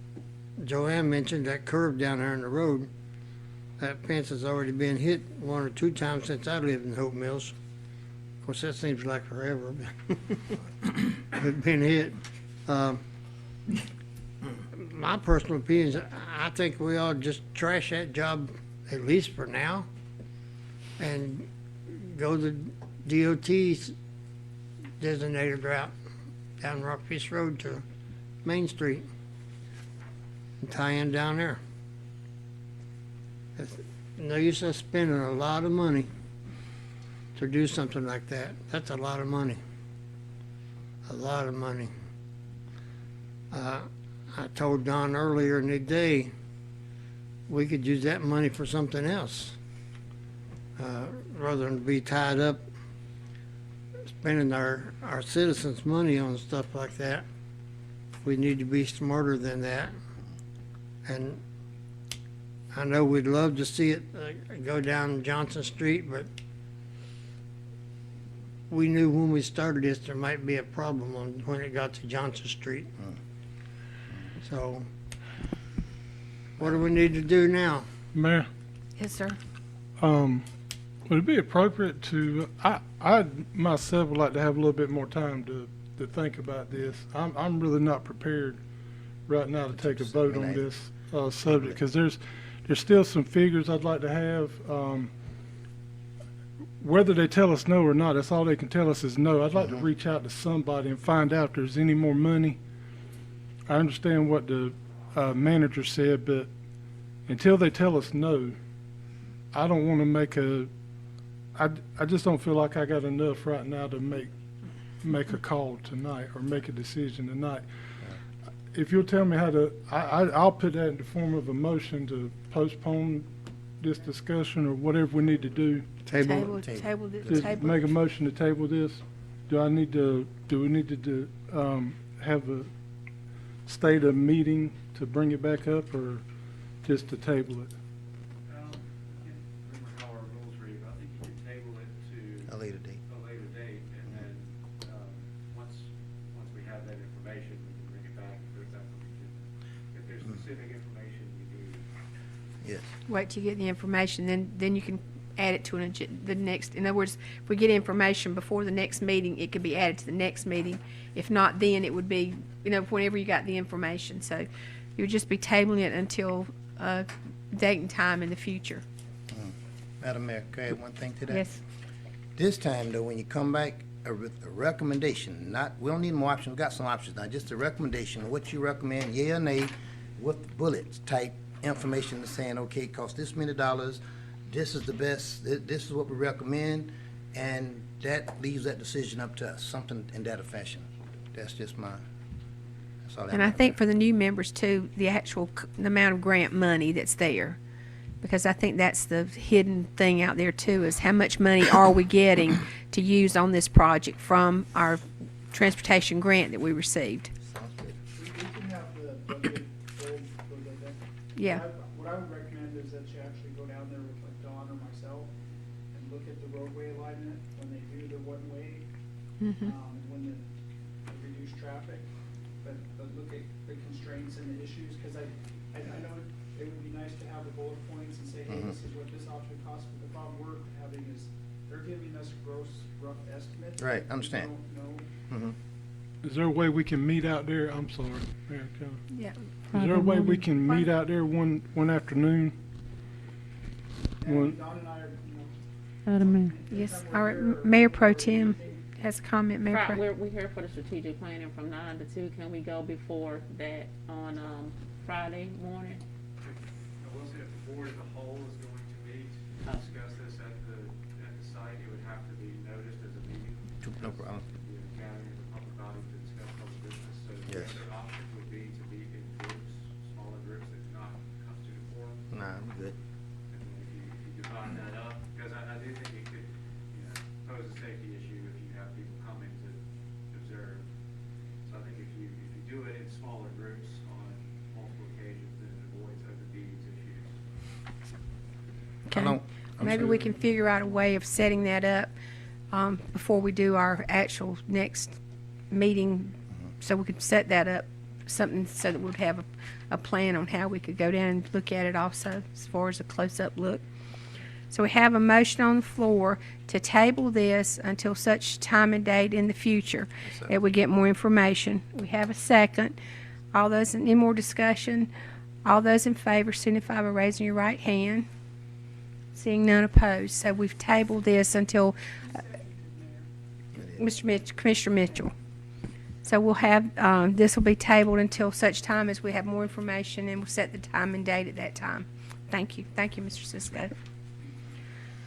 Joanne mentioned, that curve down there in the road, that fence has already been hit 1 or 2 times since I lived in Hope Mills. Of course, that seems like forever, but it's been hit. My personal opinion is I think we ought to just trash that job, at least for now, and go the DOT's designated route down Rockfish Road to Main Street and tie in down there. It's no use us spending a lot of money to do something like that. That's a lot of money. A lot of money. I told Don earlier in the day, we could use that money for something else, rather than be tied up spending our citizens' money on stuff like that. We need to be smarter than that. And I know we'd love to see it go down Johnson Street, but we knew when we started this there might be a problem when it got to Johnson Street. So, what do we need to do now? Mayor, Yes, sir. Would it be appropriate to, I myself would like to have a little bit more time to think about this. I'm really not prepared right now to take a vote on this subject, because there's still some figures I'd like to have. Whether they tell us no or not, that's all they can tell us is no. I'd like to reach out to somebody and find out if there's any more money. I understand what the manager said, but until they tell us no, I don't want to make I just don't feel like I got enough right now to make a call tonight or make a decision tonight. If you'll tell me how to, I'll put that in the form of a motion to postpone this discussion or whatever we need to do. Table. Just make a motion to table this. Do we need to have a state a meeting to bring it back up, or just to table it? I can't remember how our rules read, but I think you can table it to A later date. a later date, and then, once we have that information, we can bring it back if there's that, if there's specific information you need. Yes. Wait till you get the information, then you can add it to the next. In other words, if we get information before the next meeting, it could be added to the next meeting. If not, then it would be, whenever you got the information. So you would just be tabling it until date and time in the future. Madam Mayor, can I add one thing to that? Yes. This time, though, when you come back with a recommendation, we don't need more options, we got some options now, just a recommendation, what you recommend, yea or nay, with bullets type information saying, okay, it costs this many dollars, this is the best, this is what we recommend, and that leaves that decision up to us, something in that fashion. That's just that's all. And I think for the new members too, the amount of grant money that's there, because I think that's the hidden thing out there too, is how much money are we getting to use on this project from our transportation grant that we received? We can have the budget goals for the event. Yeah. What I would recommend is that you actually go down there with like Dawn or myself and look at the roadway alignment when they do the one-way, when they reduce traffic, but look at the constraints and the issues, because I know it would be nice to have the bullet points and say, hey, this is what this option costs, but the problem we're having is they're giving us gross rough estimates. Right, We understand. don't know. Is there a way we can meet out there? I'm sorry, Mayor Kelly. Yeah. Is there a way we can meet out there one afternoon? One, Dawn and I are, Yes. All right. Mayor Pro Tem has a comment. Mayor Right, Pro. we're here for the strategic planning from 9 to 2. Can we go before that on Friday morning? I will say if the board as a whole is going to meet to discuss this at the site, it would have to be noticed as a meeting. No problem. The gathering of the public body to discuss public business, so the Yes. other option would be to meet in groups, smaller groups that do not constitute a forum. Nah, I'm good. And then if you divide that up, because I do think it could, pose a safety issue if you have people coming to observe. So I think if you do it in smaller groups on multiple occasions, then it avoids obedience issues. Okay. I'm Maybe sorry. we can figure out a way of setting that up before we do our actual next meeting, so we could set that up, something so that we'd have a plan on how we could go down and look at it also, as far as a close-up look. So we have a motion on the floor to table this until such time and date in the future that we get more information. We have a second. All those, any more discussion? All those in favor signify by raising your right hand. Seeing none opposed. So we've tabled this until, Commissioner Mitchell. So we'll have, this will be tabled until such time as we have more information, and we'll set the time and date at that time. Thank you. Thank you, Mr. Cisco.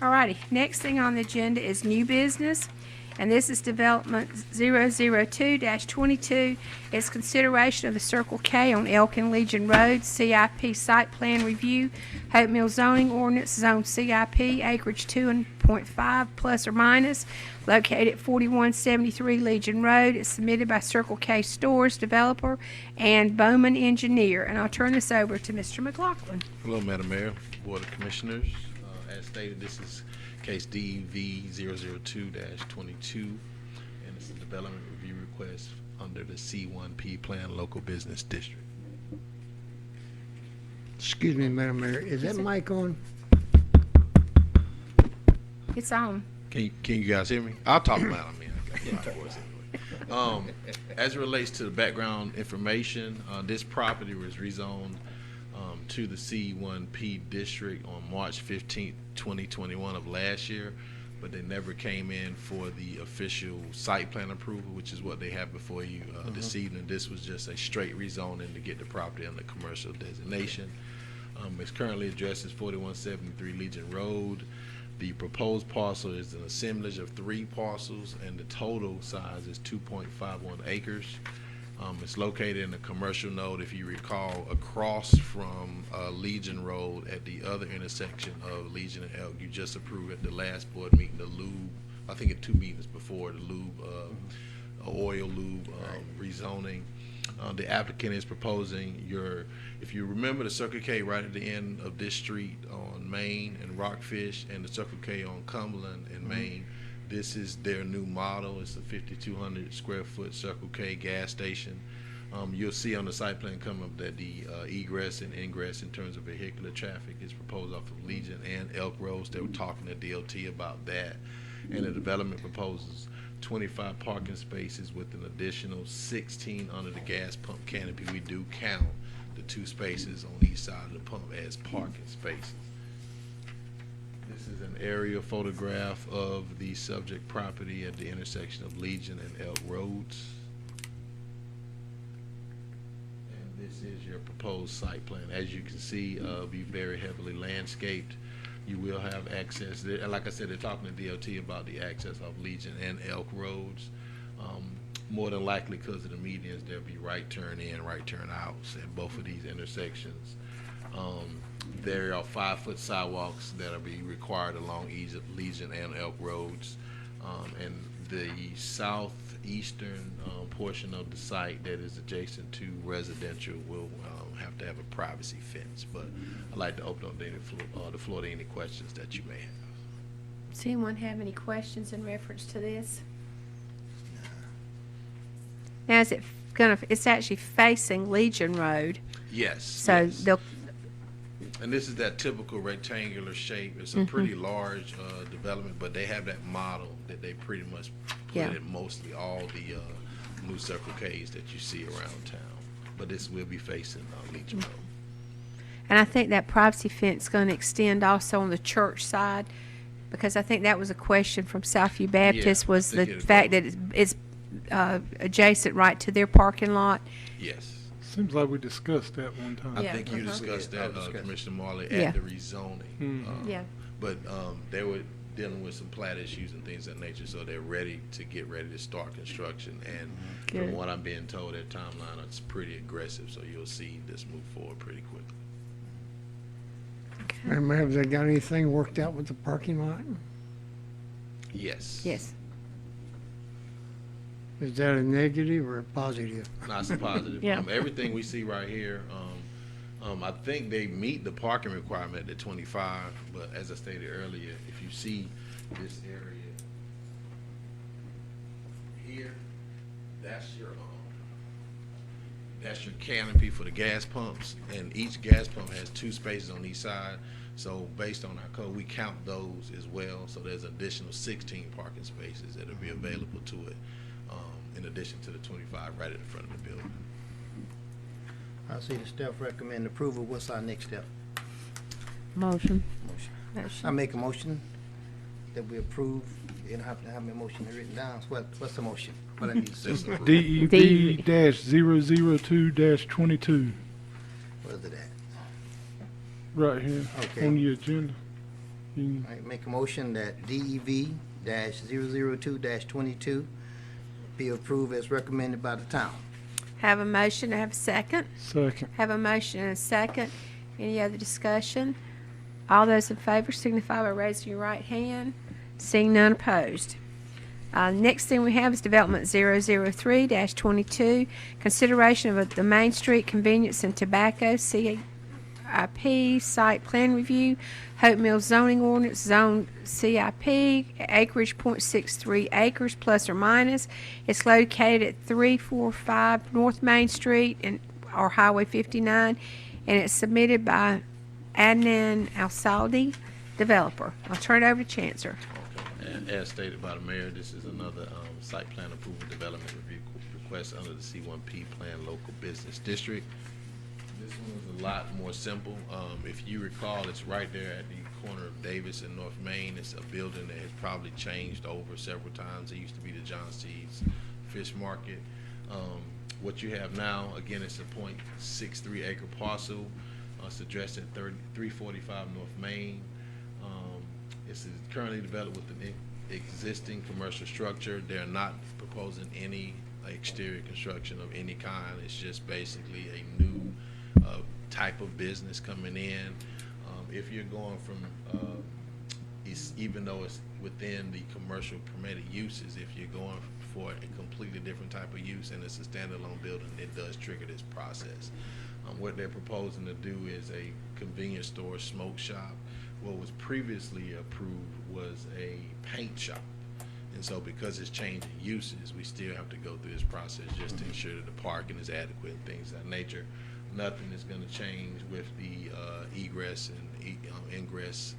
All righty. Next thing on the agenda is new business, and this is Development 002-22. It's consideration of the Circle K on Elkin Legion Road, CIP site plan review, Hope Mill zoning ordinance, zone CIP, acreage 2.5 plus or minus, located at 4173 Legion Road. It's submitted by Circle K Stores developer and Bowman Engineer. And I'll turn this over to Mr. McLaughlin. Hello, Madam Mayor, Board of Commissioners. As stated, this is case DV 002-22, and it's a development review request under the C1P Plan Local Business District. Excuse me, Madam Mayor, is that mic on? It's on. Can you guys hear me? I'll talk loud. I mean, I got my voice anyway. As it relates to the background information, this property was rezoned to the C1P district on March 15th, 2021 of last year, but they never came in for the official site plan approval, which is what they have before you this evening. This was just a straight rezoning to get the property under commercial designation. It's currently addressed as 4173 Legion Road. The proposed parcel is an assemblage of 3 parcels, and the total size is 2.51 acres. It's located in a commercial node, if you recall, across from Legion Road at the other intersection of Legion and Elk. You just approved at the last board meeting the lube, I think at 2 meetings before, the lube, oil lube rezoning. The applicant is proposing if you remember the Circle K right at the end of this street on Main and Rockfish, and the Circle K on Cumberland and Main, this is their new model. It's a 5,200 square foot Circle K gas station. You'll see on the site plan come up that the egress and ingress in terms of vehicular traffic is proposed off of Legion and Elk Roads. They were talking to DOT about that. And the development proposes 25 parking spaces with an additional 16 under the gas pump canopy. We do count the 2 spaces on each side of the pump as parking spaces. This is an aerial photograph of the subject property at the intersection of Legion and Elk Roads. And this is your proposed site plan. As you can see, be very heavily landscaped. You will have access there. And like I said, they're talking to DOT about the access of Legion and Elk Roads. More than likely, because of the medians, there'll be right turn in, right turn outs at both of these intersections. There are 5-foot sidewalks that'll be required along Legion and Elk Roads. And the southeastern portion of the site that is adjacent to residential will have to have a privacy fence. But I'd like to open up the floor to any questions that you may have. Does anyone have any questions in reference to this? Now, is it it's actually facing Legion Road, Yes. so yes. they'll, And this is that typical rectangular shape. It's a pretty large development, but they have that model that they pretty much put Yeah. in mostly all the new Circle Ks that you see around town. But this will be facing Legion Road. and I think that privacy fence is going to extend also on the church side, because I think that was a question from Southview Baptist, Yeah, was I the think it'll fact go. that it's adjacent right to their parking lot. Yes. Seems like we discussed that one time. I Yeah. think you discussed Yeah, that, I'll discuss. Commissioner Marley, Yeah. at the rezoning. Yeah. But they were dealing with some plat issues and things of that nature, so they're ready to start construction. And Good. from what I'm being told, their timeline is pretty aggressive, so you'll see this move forward pretty quickly. And have they got anything worked out with the parking lot? Yes. Yes. Is that a negative or a positive? That's a positive. Yeah. Everything we see right here, I think they meet the parking requirement at 25, but as I stated earlier, if you see this area here, that's your canopy for the gas pumps, and each gas pump has 2 spaces on each side. So based on our code, we count those as well. So there's additional 16 parking spaces that will be available to it, in addition to the 25 right at the front of the building. I see the staff recommend approval. What's our next step? Motion. I make a motion that we approve. You don't have to have my motion written down. What's the motion? What I need to say? Just approve. DEV-002-22, Where's it at? right here Okay. on the agenda. You can- All right, make a motion that DEV-002-22 be approved as recommended by the town. Have a motion, have a second. Second. Have a motion and a second. Any other discussion? All those in favor signify by raising your right hand. Seeing none opposed. Next thing we have is Development 003-22, consideration of the Main Street Convenience and Tobacco CIP site plan review, Hope Mills zoning ordinance, zone CIP, acreage .63 acres plus or minus. It's located at 345 North Main Street or Highway 59, and it's submitted by Adnan Al-Saudi, developer. I'll turn it over to Chancellor. As stated by the mayor, this is another site plan approval development review request under the C1P Plan Local Business District. This one is a lot more simple. If you recall, it's right there at the corner of Davis and North Main. It's a building that has probably changed over several times. It used to be the John C's Fish Market. What you have now, again, it's a .63 acre parcel. It's addressed at 345 North Main. It's currently developed with an existing commercial structure. They're not proposing any exterior construction of any kind. It's just basically a new type of business coming in. If you're going from, even though it's within the commercial permitted uses, if you're going for a completely different type of use and it's a standalone building, it does trigger this process. What they're proposing to do is a convenience store smoke shop. What was previously approved was a paint shop. And so because it's changing uses, we still have to go through this process just to ensure that the parking is adequate and things of that nature. Nothing is going to change with the egress and ingress.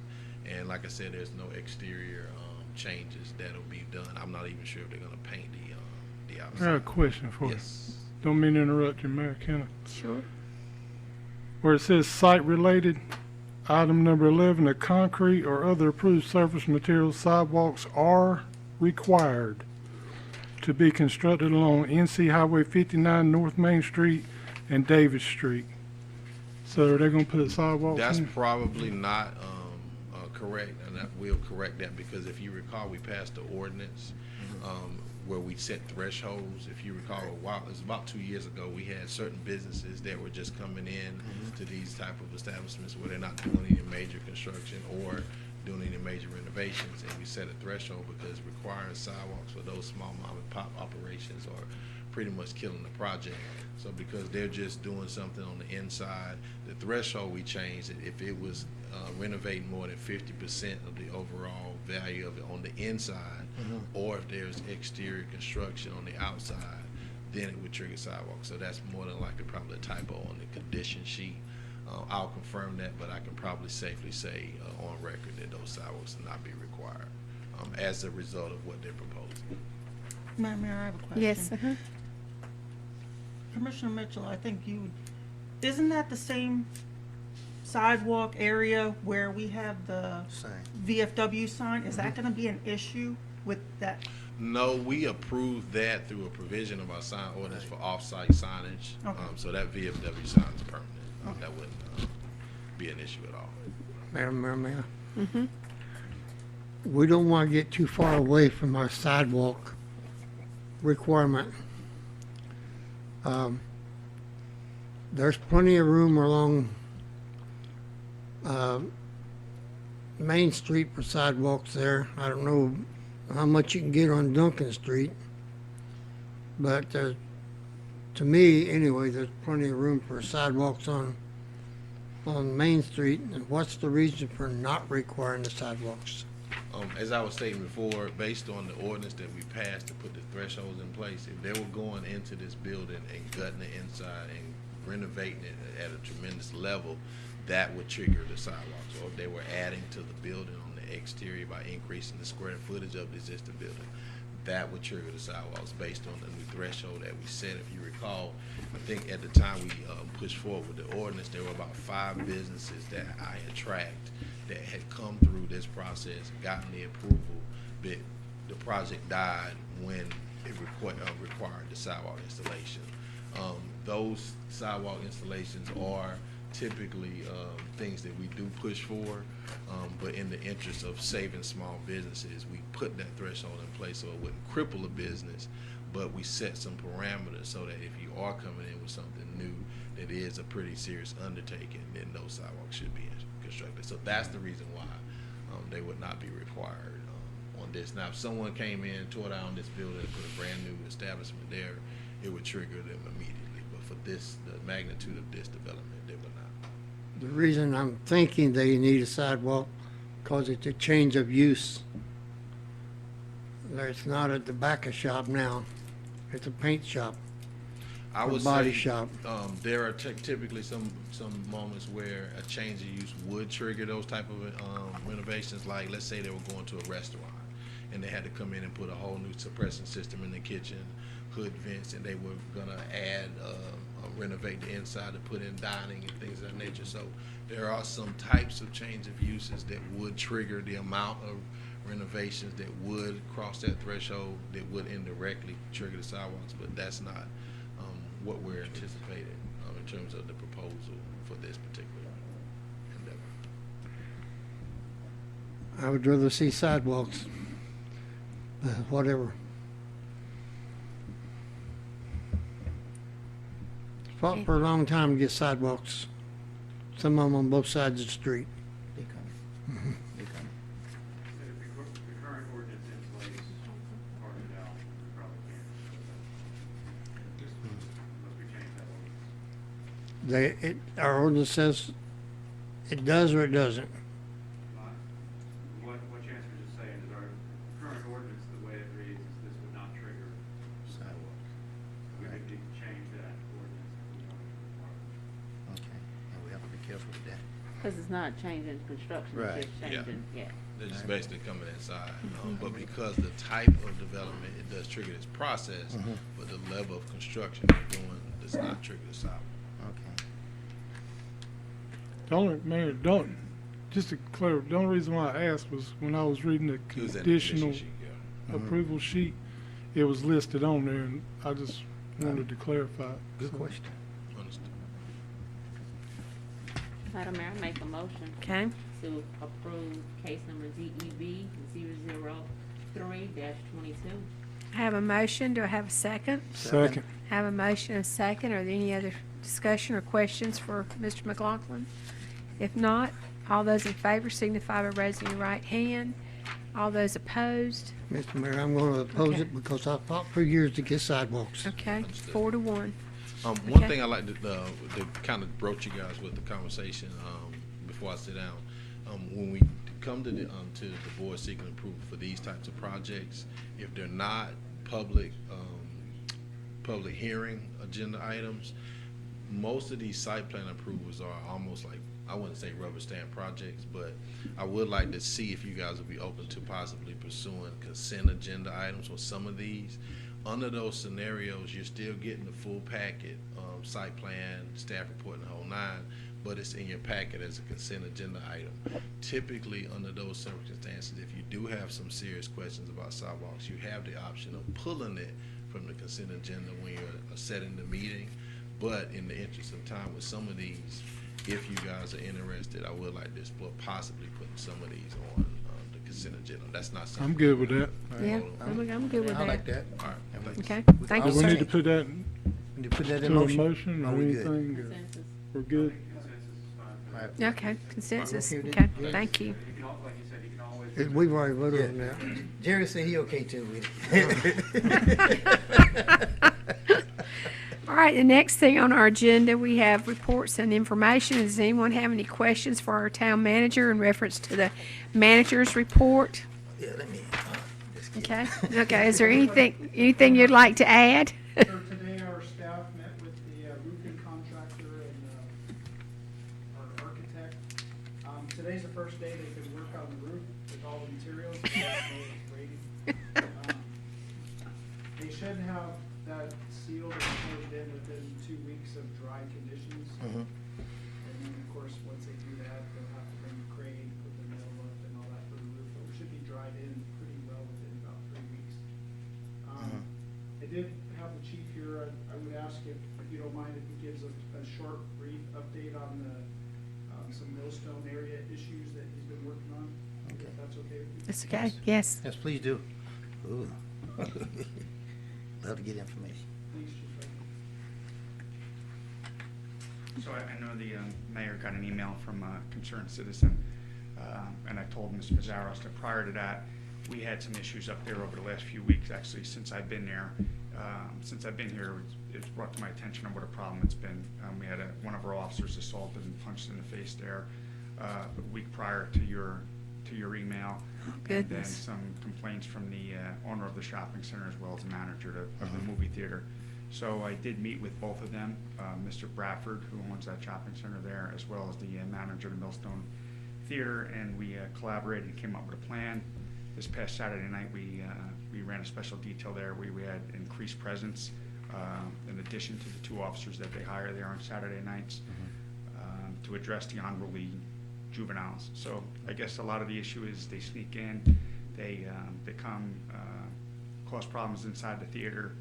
And like I said, there's no exterior changes that'll be done. I'm not even sure if they're going to paint the outside. I got a question for you. Yes. Don't mean to interrupt you, Mayor, can I? Sure. Where it says site-related, item number 11, the concrete or other approved surface materials sidewalks are required to be constructed along NC Highway 59 North Main Street and Davis Street. So are they gonna put sidewalks That's in? probably not correct, and that will correct that, because if you recall, we passed the ordinance where we set thresholds. If you recall, it was about 2 years ago, we had certain businesses that were just coming in to these type of establishments where they're not doing any major construction or doing any major renovations, and we set a threshold because requiring sidewalks for those small mom and pop operations are pretty much killing the project. So because they're just doing something on the inside, the threshold we changed, if it was renovating more than 50% of the overall value of it on the inside, or if there's exterior construction on the outside, then it would trigger sidewalks. So that's more than likely probably a typo on the condition sheet. I'll confirm that, but I can probably safely say on record that those sidewalks will not be required as a result of what they're proposing. Madam Mayor, I have a question. Yes, Commissioner Mitchell, I think isn't that the same sidewalk area where we have the Same. VFW sign? Is that gonna be an issue with that? No, we approved that through a provision of our sign ordinance for off-site signage. Okay. So that VFW sign is permanent. That wouldn't be an issue at all. Mayor. We don't want to get too far away from our sidewalk requirement. There's plenty of room along Main Street for sidewalks there. I don't know how much you can get on Duncan Street, but to me, anyway, there's plenty of room for sidewalks on Main Street. And what's the reason for not requiring the sidewalks? As I was stating before, based on the ordinance that we passed to put the thresholds in place, if they were going into this building and gutting the inside and renovating it at a tremendous level, that would trigger the sidewalks. Or if they were adding to the building on the exterior by increasing the square footage of the existing building, that would trigger the sidewalks based on the new threshold that we set. If you recall, I think at the time we pushed forward with the ordinance, there were about 5 businesses that I had tracked that had come through this process, gotten the approval, but the project died when it required the sidewalk installation. Those sidewalk installations are typically things that we do push for, but in the interest of saving small businesses, we put that threshold in place so it wouldn't cripple a business, but we set some parameters so that if you are coming in with something new that is a pretty serious undertaking, then those sidewalks should be constructed. So that's the reason why they would not be required on this. Now, if someone came in, tore down this building, and put a brand new establishment there, it would trigger them immediately. But for this, the magnitude of this development, they would not. The reason I'm thinking they need a sidewalk, because it's a change of use. It's not a tobacco shop now. It's a paint shop. I would body say, shop. There are typically some moments where a change of use would trigger those type of renovations. Like, let's say they were going to a restaurant and they had to come in and put a whole new suppressant system in the kitchen, hood vents, and they were gonna add, renovate the inside to put in dining and things of that nature. So there are some types of change of uses that would trigger the amount of renovations that would cross that threshold, that would indirectly trigger the sidewalks, but that's not what we're anticipating in terms of the proposal for this particular endeavor. I would rather see sidewalks, whatever. Fought for a long time to get sidewalks, some of them on both sides of the street. They coming. They coming. The current ordinance in place, part it out, we probably can't. Unless we change that ordinance. Our ordinance says it does or it doesn't. What Chancellor was just saying is our current ordinance, the way it reads, is this would not trigger Sidewalks. We would need to change that ordinance if we wanted to require it. Okay, and we have to be careful with that. Cause it's not changing construction, Right. it's just changing, yeah. They're just basically coming inside, but because the type of development, it does trigger this process, but the level of construction they're doing does not trigger the sidewalk. Okay. The only, Mayor, just to clarify, the only reason why I asked was when I was reading the It was in the conditional condition sheet, yeah. approval sheet, it was listed on there, and I just wanted to clarify. Good So, question. Understood. Madam Mayor, I make a motion Okay, to approve case number ZEB 003-22. I have a motion. Do I have a second? Second. I have a motion and a second. Are there any other discussion or questions for Mr. McLaughlin? If not, all those in favor signify by raising your right hand. All those opposed? Mr. Mayor, I'm going to oppose Okay. it because I fought for years to get sidewalks. Okay, Understood. 4-1. One Okay. thing I like to kind of broach you guys with the conversation before I sit down. When we come to the board seeking approval for these types of projects, if they're not public hearing agenda items, most of these site plan approvals are almost like, I wouldn't say rubber stamp projects, but I would like to see if you guys would be open to possibly pursuing consent agenda items for some of these. Under those scenarios, you're still getting the full packet, site plan, staff report, and the whole nine, but it's in your packet as a consent agenda item. Typically, under those circumstances, if you do have some serious questions about sidewalks, you have the option of pulling it from the consent agenda when you're setting the meeting. But in the interest of time with some of these, if you guys are interested, I would like to explore possibly putting some of these on the consent agenda. That's not something. I'm good with that. Yeah, I'm good with I like that. that. All right, thank you. Okay, thank Do you, we sir. need to put that When you put that in to a motion? motion Are or we good? anything? or Consensus. We're good? Consensus is fine. All right. Okay, consensus. Okay, Okay, then. thank you. You can, like you said, you can always. We've already voted on Yeah. that. Jerry said he okay too with it. All right, the next thing on our agenda, we have reports and information. Does anyone have any questions for our town manager in reference to the manager's report? Yeah, let me, just get- Okay, okay, is there anything you'd like to add? So today, our staff met with the roofing contractor and our architect. Today's the first day they could work on the roof with all the materials. They know it's raining. They should have that sealed and closed in within 2 weeks of dry conditions. Mhm. And then, of course, once they do that, they'll have to bring a crane, put the metal up and all that for the roof. But we should be dried in pretty well within about 3 weeks. I did have the chief here. I would ask if you don't mind if he gives a short, brief update on the, some millstone area issues that he's been working on. Okay. If that's okay with you? That's okay, yes. Yes, please do. Ooh. Love to get information. Thanks, Chief. So I know the mayor got an email from a concerned citizen, and I told Ms. Pizarros that prior to that, we had some issues up there over the last few weeks, actually, since I've been there. Since I've been here, it's brought to my attention of what a problem it's been. We had one of our officers assaulted and punched in the face there a week prior to your email. And then Goodness. some complaints from the owner of the shopping center as well as the manager of the movie theater. So I did meet with both of them, Mr. Bradford, who owns that shopping center there, as well as the manager of the Millstone Theater, and we collaborated and came up with a plan. this past Saturday night, we ran a special detail there. We had increased presence in addition to the 2 officers that they hire there on Saturday nights to address the unruly juveniles. So I guess a lot of the issue is they sneak in, they come, cause problems inside the theater,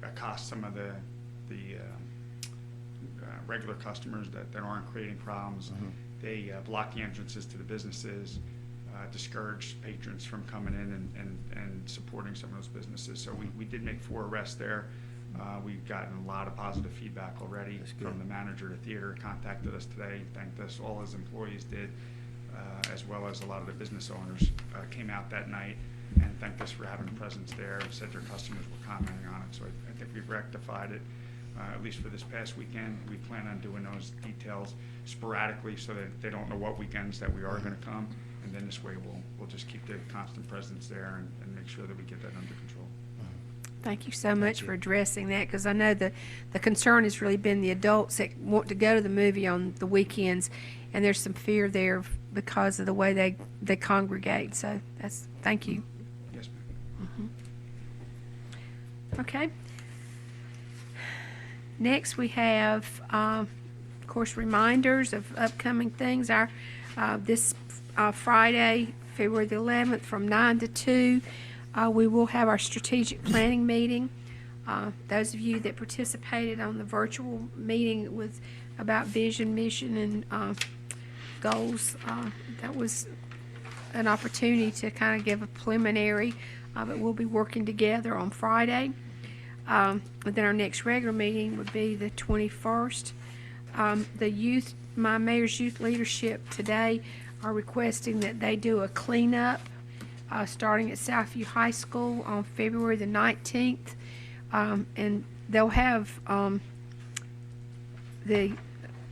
accost some of the regular customers that aren't creating problems. They block the entrances to the businesses, discourage patrons from coming in and supporting some of those businesses. So we did make 4 arrests there. We've gotten a lot of positive feedback already from the manager of the theater. Contacted us today, thanked us, all his employees did, as well as a lot of the business owners came out that night and thanked us for having a presence there, said their customers were commenting on it. So I think we've rectified it, at least for this past weekend. We plan on doing those details sporadically so that they don't know what weekends that we are going to come. And then this way we'll just keep the constant presence there and make sure that we get that under control. Thank you so much for addressing that, because I know the concern has really been the adults that want to go to the movie on the weekends, and there's some fear there because of the way they congregate. So thank you. Yes, ma'am. Okay. Next we have, of course, reminders of upcoming things. This Friday, February the 11th, from 9 to 2, we will have our strategic planning meeting. Those of you that participated on the virtual meeting with about vision, mission, and goals, that was an opportunity to kind of give a preliminary, but we'll be working together on Friday. And then our next regular meeting would be the 21st. My mayor's youth leadership today are requesting that they do a cleanup starting at Southview High School on February the 19th. And they'll have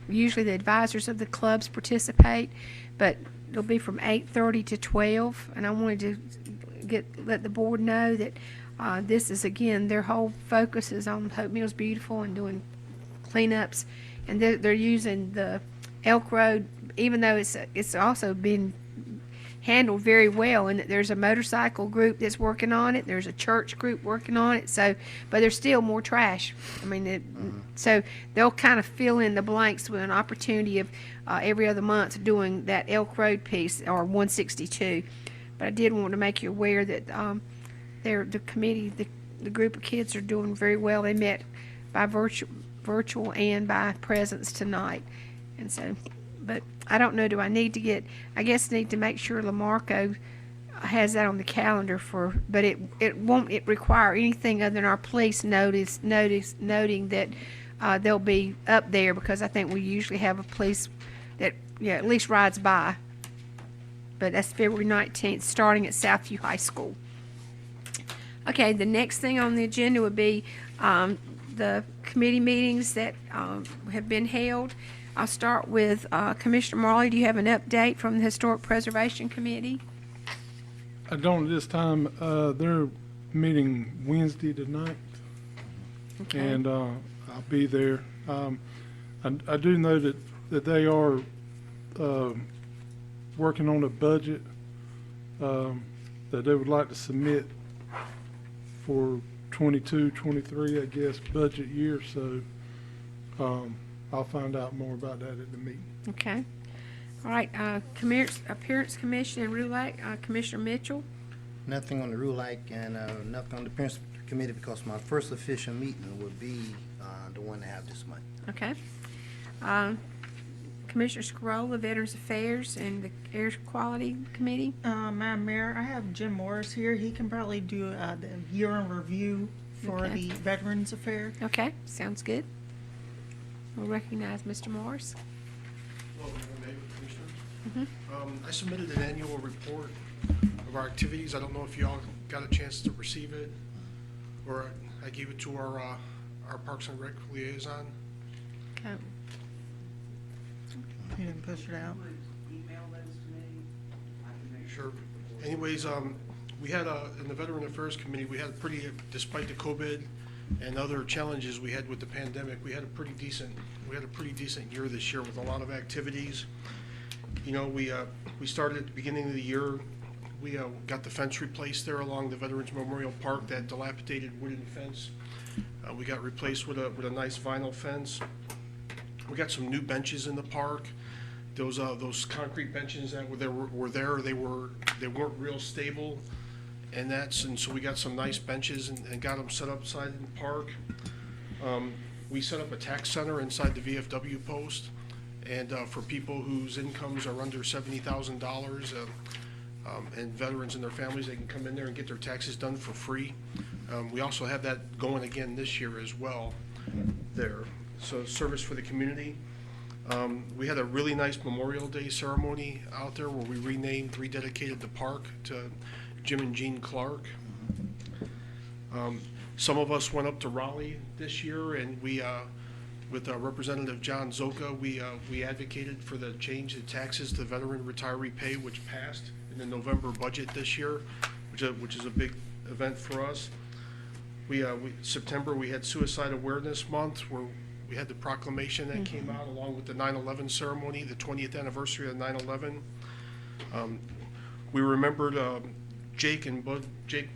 usually the advisors of the clubs participate, but it'll be from 8:30 to 12. And I wanted to let the board know that this is, again, their whole focus is on Hope Mills Beautiful and doing cleanups. And they're using the Elk Road, even though it's also been handled very well, and there's a motorcycle group that's working on it. There's a church group working on it. So, but there's still more trash. I mean, so they'll kind of fill in the blanks with an opportunity of every other month doing that Elk Road piece, or 162. But I did want to make you aware that the committee, the group of kids are doing very well. They met by virtual and by presence tonight, and so. But I don't know, I need to make sure Lamarco has that on the calendar but it won't require anything other than our police noting that they'll be up there, because I think we usually have a police that at least rides by. But that's February 19th, starting at Southview High School. Okay, the next thing on the agenda would be the committee meetings that have been held. I'll start with Commissioner Marley. Do you have an update from the Historic Preservation Committee? I don't at this time. They're meeting Wednesday tonight, Okay. and I'll be there. I do know that they are working on a budget that they would like to submit for 22-23, I guess, budget year. So I'll find out more about that at the meeting. Okay. All right. Appearance Commission and Roulette, Commissioner Mitchell. Nothing on the RULAC and nothing on the Parents Committee, because my first official meeting will be the one they have this month. Okay. Commissioner Scroll, Veterans Affairs and the Air Quality Committee. Madam Mayor, I have Jim Morris here. He can probably do the year in review for Okay. the Veterans Affair. Okay, sounds good. We'll recognize Mr. Morris. Hello, Madam Mayor, Commissioners. I submitted an annual report of our activities. I don't know if y'all got a chance to receive it, or I gave it to our Parks and Rec liaison. Okay. You didn't push it out. Email those to me. I can make Sure. Anyways, we had in the Veteran Affairs Committee, we had despite the COVID and other challenges we had with the pandemic, we had a pretty decent year this year with a lot of activities. You know, we started at the beginning of the year We got the fence replaced there along the Veterans Memorial Park, that dilapidated wooden fence. We got replaced with a nice vinyl fence. We got some new benches in the park. Those concrete benches that were there, they weren't real stable, and so we got some nice benches and got them set up inside in the park. We set up a tax center inside the VFW post, and for people whose incomes are under $70,000, and veterans and their families, they can come in there and get their taxes done for free. We also have that going again this year as well there. So service for the community. We had a really nice Memorial Day ceremony out there where we rededicated the park to Jim and Jean Clark. Some of us went up to Raleigh this year, and we, with Representative John Zoka, we advocated for the change in taxes to veteran retiree pay, which passed in the November budget this year, which is a big event for us. September, we had Suicide Awareness Month, where we had the proclamation that came out along with the 9/11 ceremony, the 20th anniversary of 9/11. We remembered Jake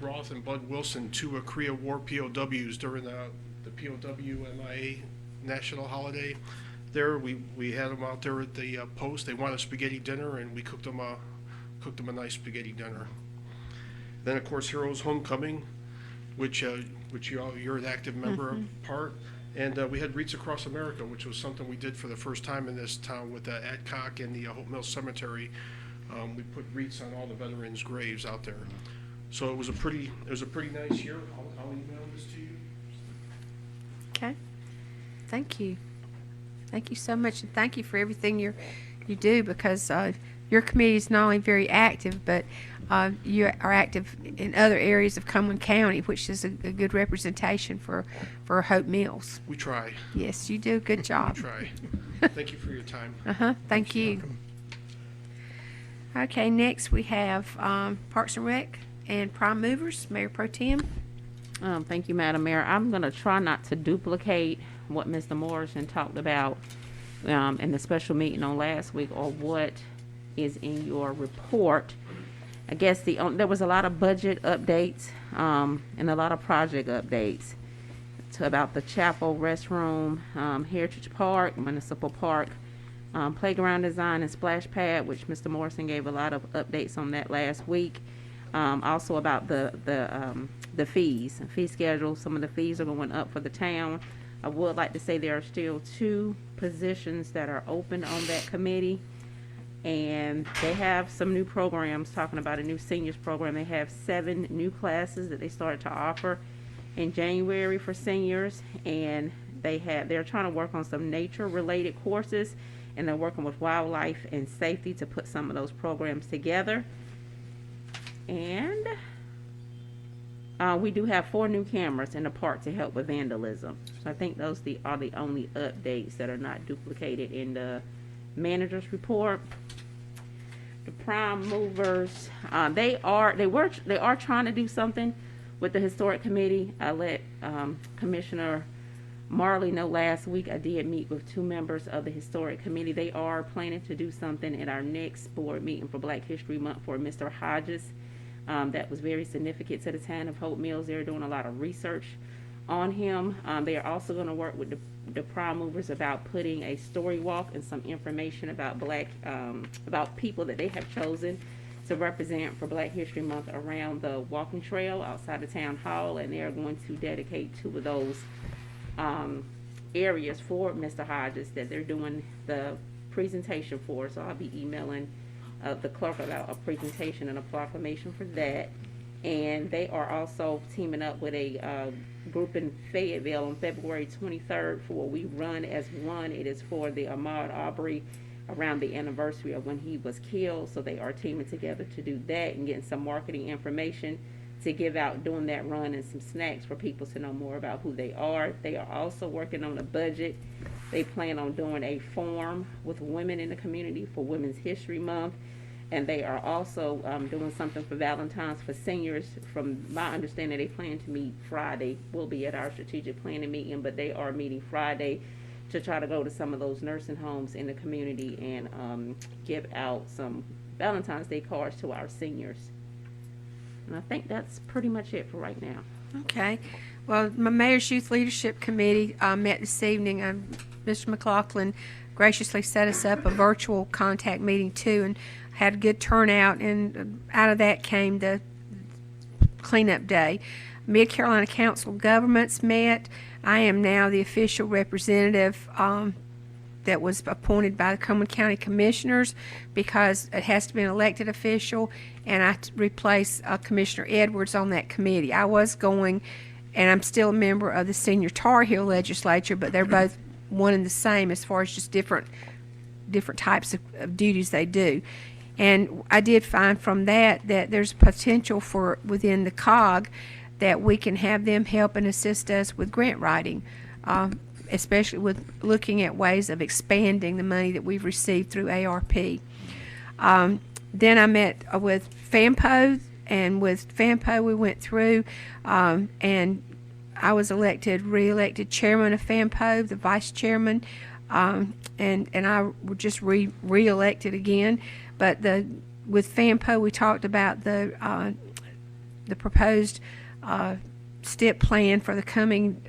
Roth and Bud Wilson, two Korea War POWs during the POW MIA national holiday. There, we had them out there at the post. They wanted spaghetti dinner, and we cooked them a nice spaghetti dinner. Then, of course, Heroes Homecoming, which you're an active member of part. And we had Wreaths Across America, which was something we did for the first time in this town with Adcock and the Hope Mill Cemetery. We put wreaths on all the veterans' graves out there. So it was a pretty nice year. I'll email this to you. Okay. Thank you. Thank you so much, and thank you for everything you do, because your committee is not only very active, but you are active in other areas of Cumberland County, which is a good representation for Hope Mills. We try. Yes, you do a good job. We try. Thank you for your time. Thank you. Okay, next we have Parks and Rec and Prime Movers, Mayor Pro Tem. Thank you, Madam Mayor. I'm going to try not to duplicate what Mr. Morrison talked about in the special meeting on last week, or what is in your report. I guess there was a lot of budget updates and a lot of project updates about the chapel, restroom, Heritage Park, Municipal Park, playground design and splash pad, which Mr. Morrison gave a lot of updates on that last week. Also about the fees, fee schedule. Some of the fees are going up for the town. I would like to say there are still 2 positions that are open on that committee, and they have some new programs, talking about a new seniors program. They have 7 new classes that they started to offer in January for seniors, and they're trying to work on some nature related courses, and they're working with wildlife and safety to put some of those programs together. And we do have 4 new cameras in the park to help with vandalism. So I think those are the only updates that are not duplicated in the manager's report. The Prime Movers, they are trying to do something with the historic committee. I let Commissioner Marley know last week. I did meet with 2 members of the historic committee. They are planning to do something at our next board meeting for Black History Month for Mr. Hodges. That was very significant to the town of Hope Mills. They're doing a lot of research on him. They are also going to work with the Prime Movers about putting a story walk and some information about about people that they have chosen to represent for Black History Month around the walking trail outside the town hall, and they are going to dedicate 2 of those areas for Mr. Hodges that they're doing the presentation for. So I'll be emailing the clerk about a presentation and a proclamation for that. And they are also teaming up with a group in Fayetteville on February 23rd for We Run as One. It is for the Ahmaud Arbery, around the anniversary of when he was killed. So they are teaming together to do that and getting some marketing information to give out during that run, and some snacks for people to know more about who they are. They are also working on a budget. They plan on doing a forum with women in the community for Women's History Month. And they are also doing something for Valentine's for seniors. From my understanding, they plan to meet Friday. We'll be at our strategic planning meeting, but they are meeting Friday to try to go to some of those nursing homes in the community and give out some Valentine's Day cards to our seniors. And I think that's pretty much it for right now. Okay. Well, my Mayor's Youth Leadership Committee met this evening. Mr. McLaughlin graciously set us up a virtual contact meeting too, and had a good turnout. And out of that came the cleanup day. Mid-Carolina Council of Governments met. I am now the official representative that was appointed by the Coleman County Commissioners because it has to be an elected official, and I replace Commissioner Edwards on that committee. I was going, and I'm still a member of the Senior Tar Heel Legislature, but they're both one and the same as far as just different types of duties they do. And I did find from that there's potential for within the COG that we can have them help and assist us with grant writing, especially with looking at ways of expanding the money that we've received through ARP. Then I met with FAMPO, and with FAMPO we went through, and I was re-elected chairman of FAMPO, the vice chairman, and I was just re-elected again. But with FAMPO we talked about the proposed STIP plan for the coming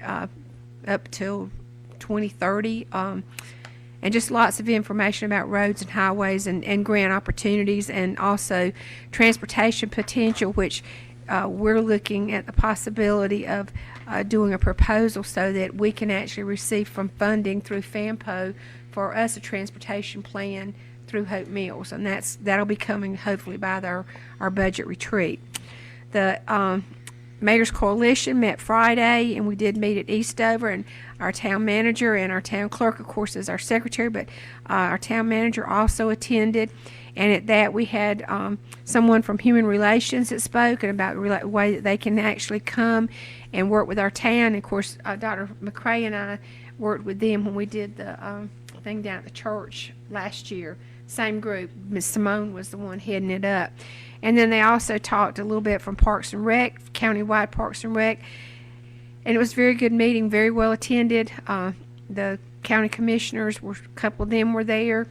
up till 2030, and just lots of information about roads and highways and grant opportunities, and also transportation potential, which we're looking at the possibility of doing a proposal so that we can actually receive from funding through FAMPO for us a transportation plan through Hope Mills, and that'll be coming hopefully by our budget retreat. The Mayor's Coalition met Friday, and we did meet at Eastover, and our town manager and our town clerk, of course, is our secretary, but our town manager also attended. And at that, we had someone from Human Relations that spoke and about the way that they can actually come and work with our town. And of course, Dr. McCrae and I worked with them when we did the thing down at the church last year. Same group. Ms. Simone was the one heading it up. And then they also talked a little bit from Parks and Rec, countywide Parks and Rec. And it was a very good meeting, very well attended. The county commissioners, a couple of them were there,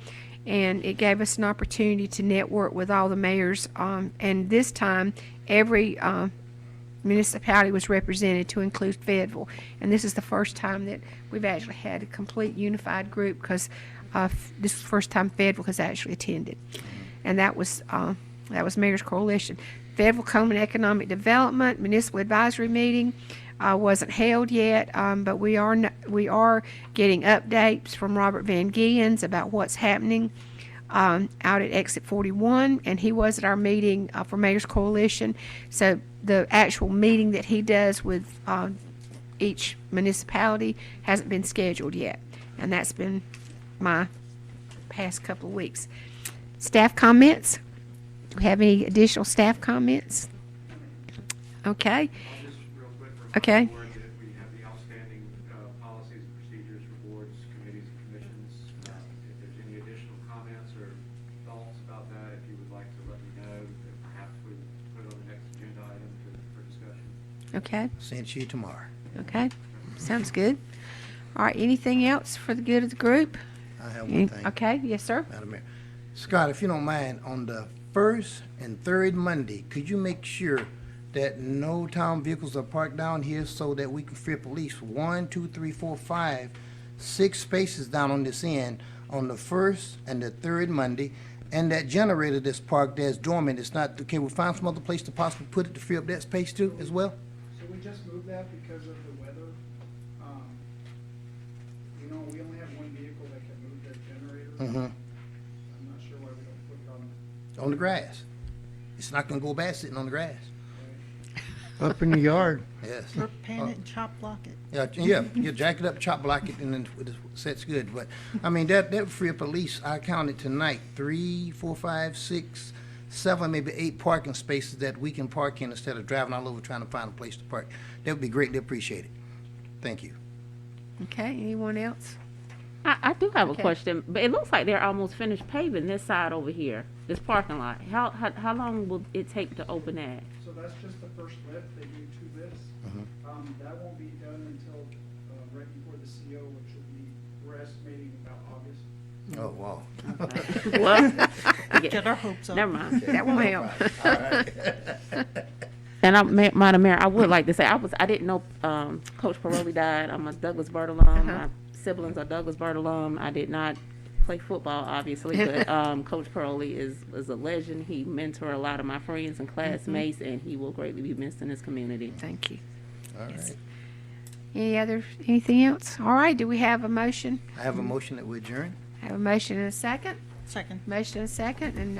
and it gave us an opportunity to network with all the mayors. And this time, every municipality was represented, to include Fayetteville. And this is the first time that we've actually had a complete unified group, because this is the first time Fayetteville has actually attended. And that was Mayor's Coalition. Fayetteville Coleman Economic Development Municipal Advisory Meeting wasn't held yet, but we are getting updates from Robert Van Giens about what's happening out at Exit 41, and he was at our meeting for Mayor's Coalition. So the actual meeting that he does with each municipality hasn't been scheduled yet, and that's been my past couple of weeks. Staff comments? Do we have any additional staff comments? Okay. Just real quick, remind Okay. the board that we have the outstanding policies and procedures for boards, committees, and commissions. If there's any additional comments or thoughts about that, if you would like to let me know, that perhaps we put it on the next agenda item for discussion. Okay. Send you tomorrow. Okay. Sounds good. All right. Anything else for the good of the group? I have one thing. Okay. Yes, sir. Madam Mayor. Scott, if you don't mind, on the first and third Monday, could you make sure that no town vehicles are parked down here so that we can free up at least 1, 2, 3, 4, 5, 6 spaces down on this end on the first and the third Monday, and that generator that's parked there is dormant. It's not, can we find some other place to possibly put it to free up that space too as well? So we just moved that because of the weather. We only have one vehicle that can move that generator. Mm-hmm. I'm not sure why we don't put it on. On the grass. It's not gonna go bad sitting on the grass. Up in the yard. Yes. Or pan it and chop block it. Yeah, jack it up, chop block it, and then it sets good. But, I mean, that would free up at least, I counted tonight, 3, 4, 5, 6, 7, maybe 8 parking spaces that we can park in instead of driving all over trying to find a place to park. That would be greatly appreciated. Thank you. Okay. Anyone else? I do have Okay. a question, but it looks like they're almost finished paving this side over here, this parking lot. How long will it take to open that? So that's just the first lift. They do 2 lifts. That won't be done until right before the CO, which will be, we're estimating about August. Oh, wow. What? Get our hopes up. Never mind. That won't help. All right. And Madam Mayor, I would like to say, I didn't know, Coach Paroli died. I'm a Douglas Byrd alum. My siblings are Douglas Byrd alum. I did not play football, obviously, but, Coach Paroli is a legend. He mentored a lot of my friends and classmates, and he will greatly be missed in his community. Thank you. All right. Anything else? All right, do we have a motion? I have a motion that we adjourn. Have a motion and a second? Second. Motion and a second, and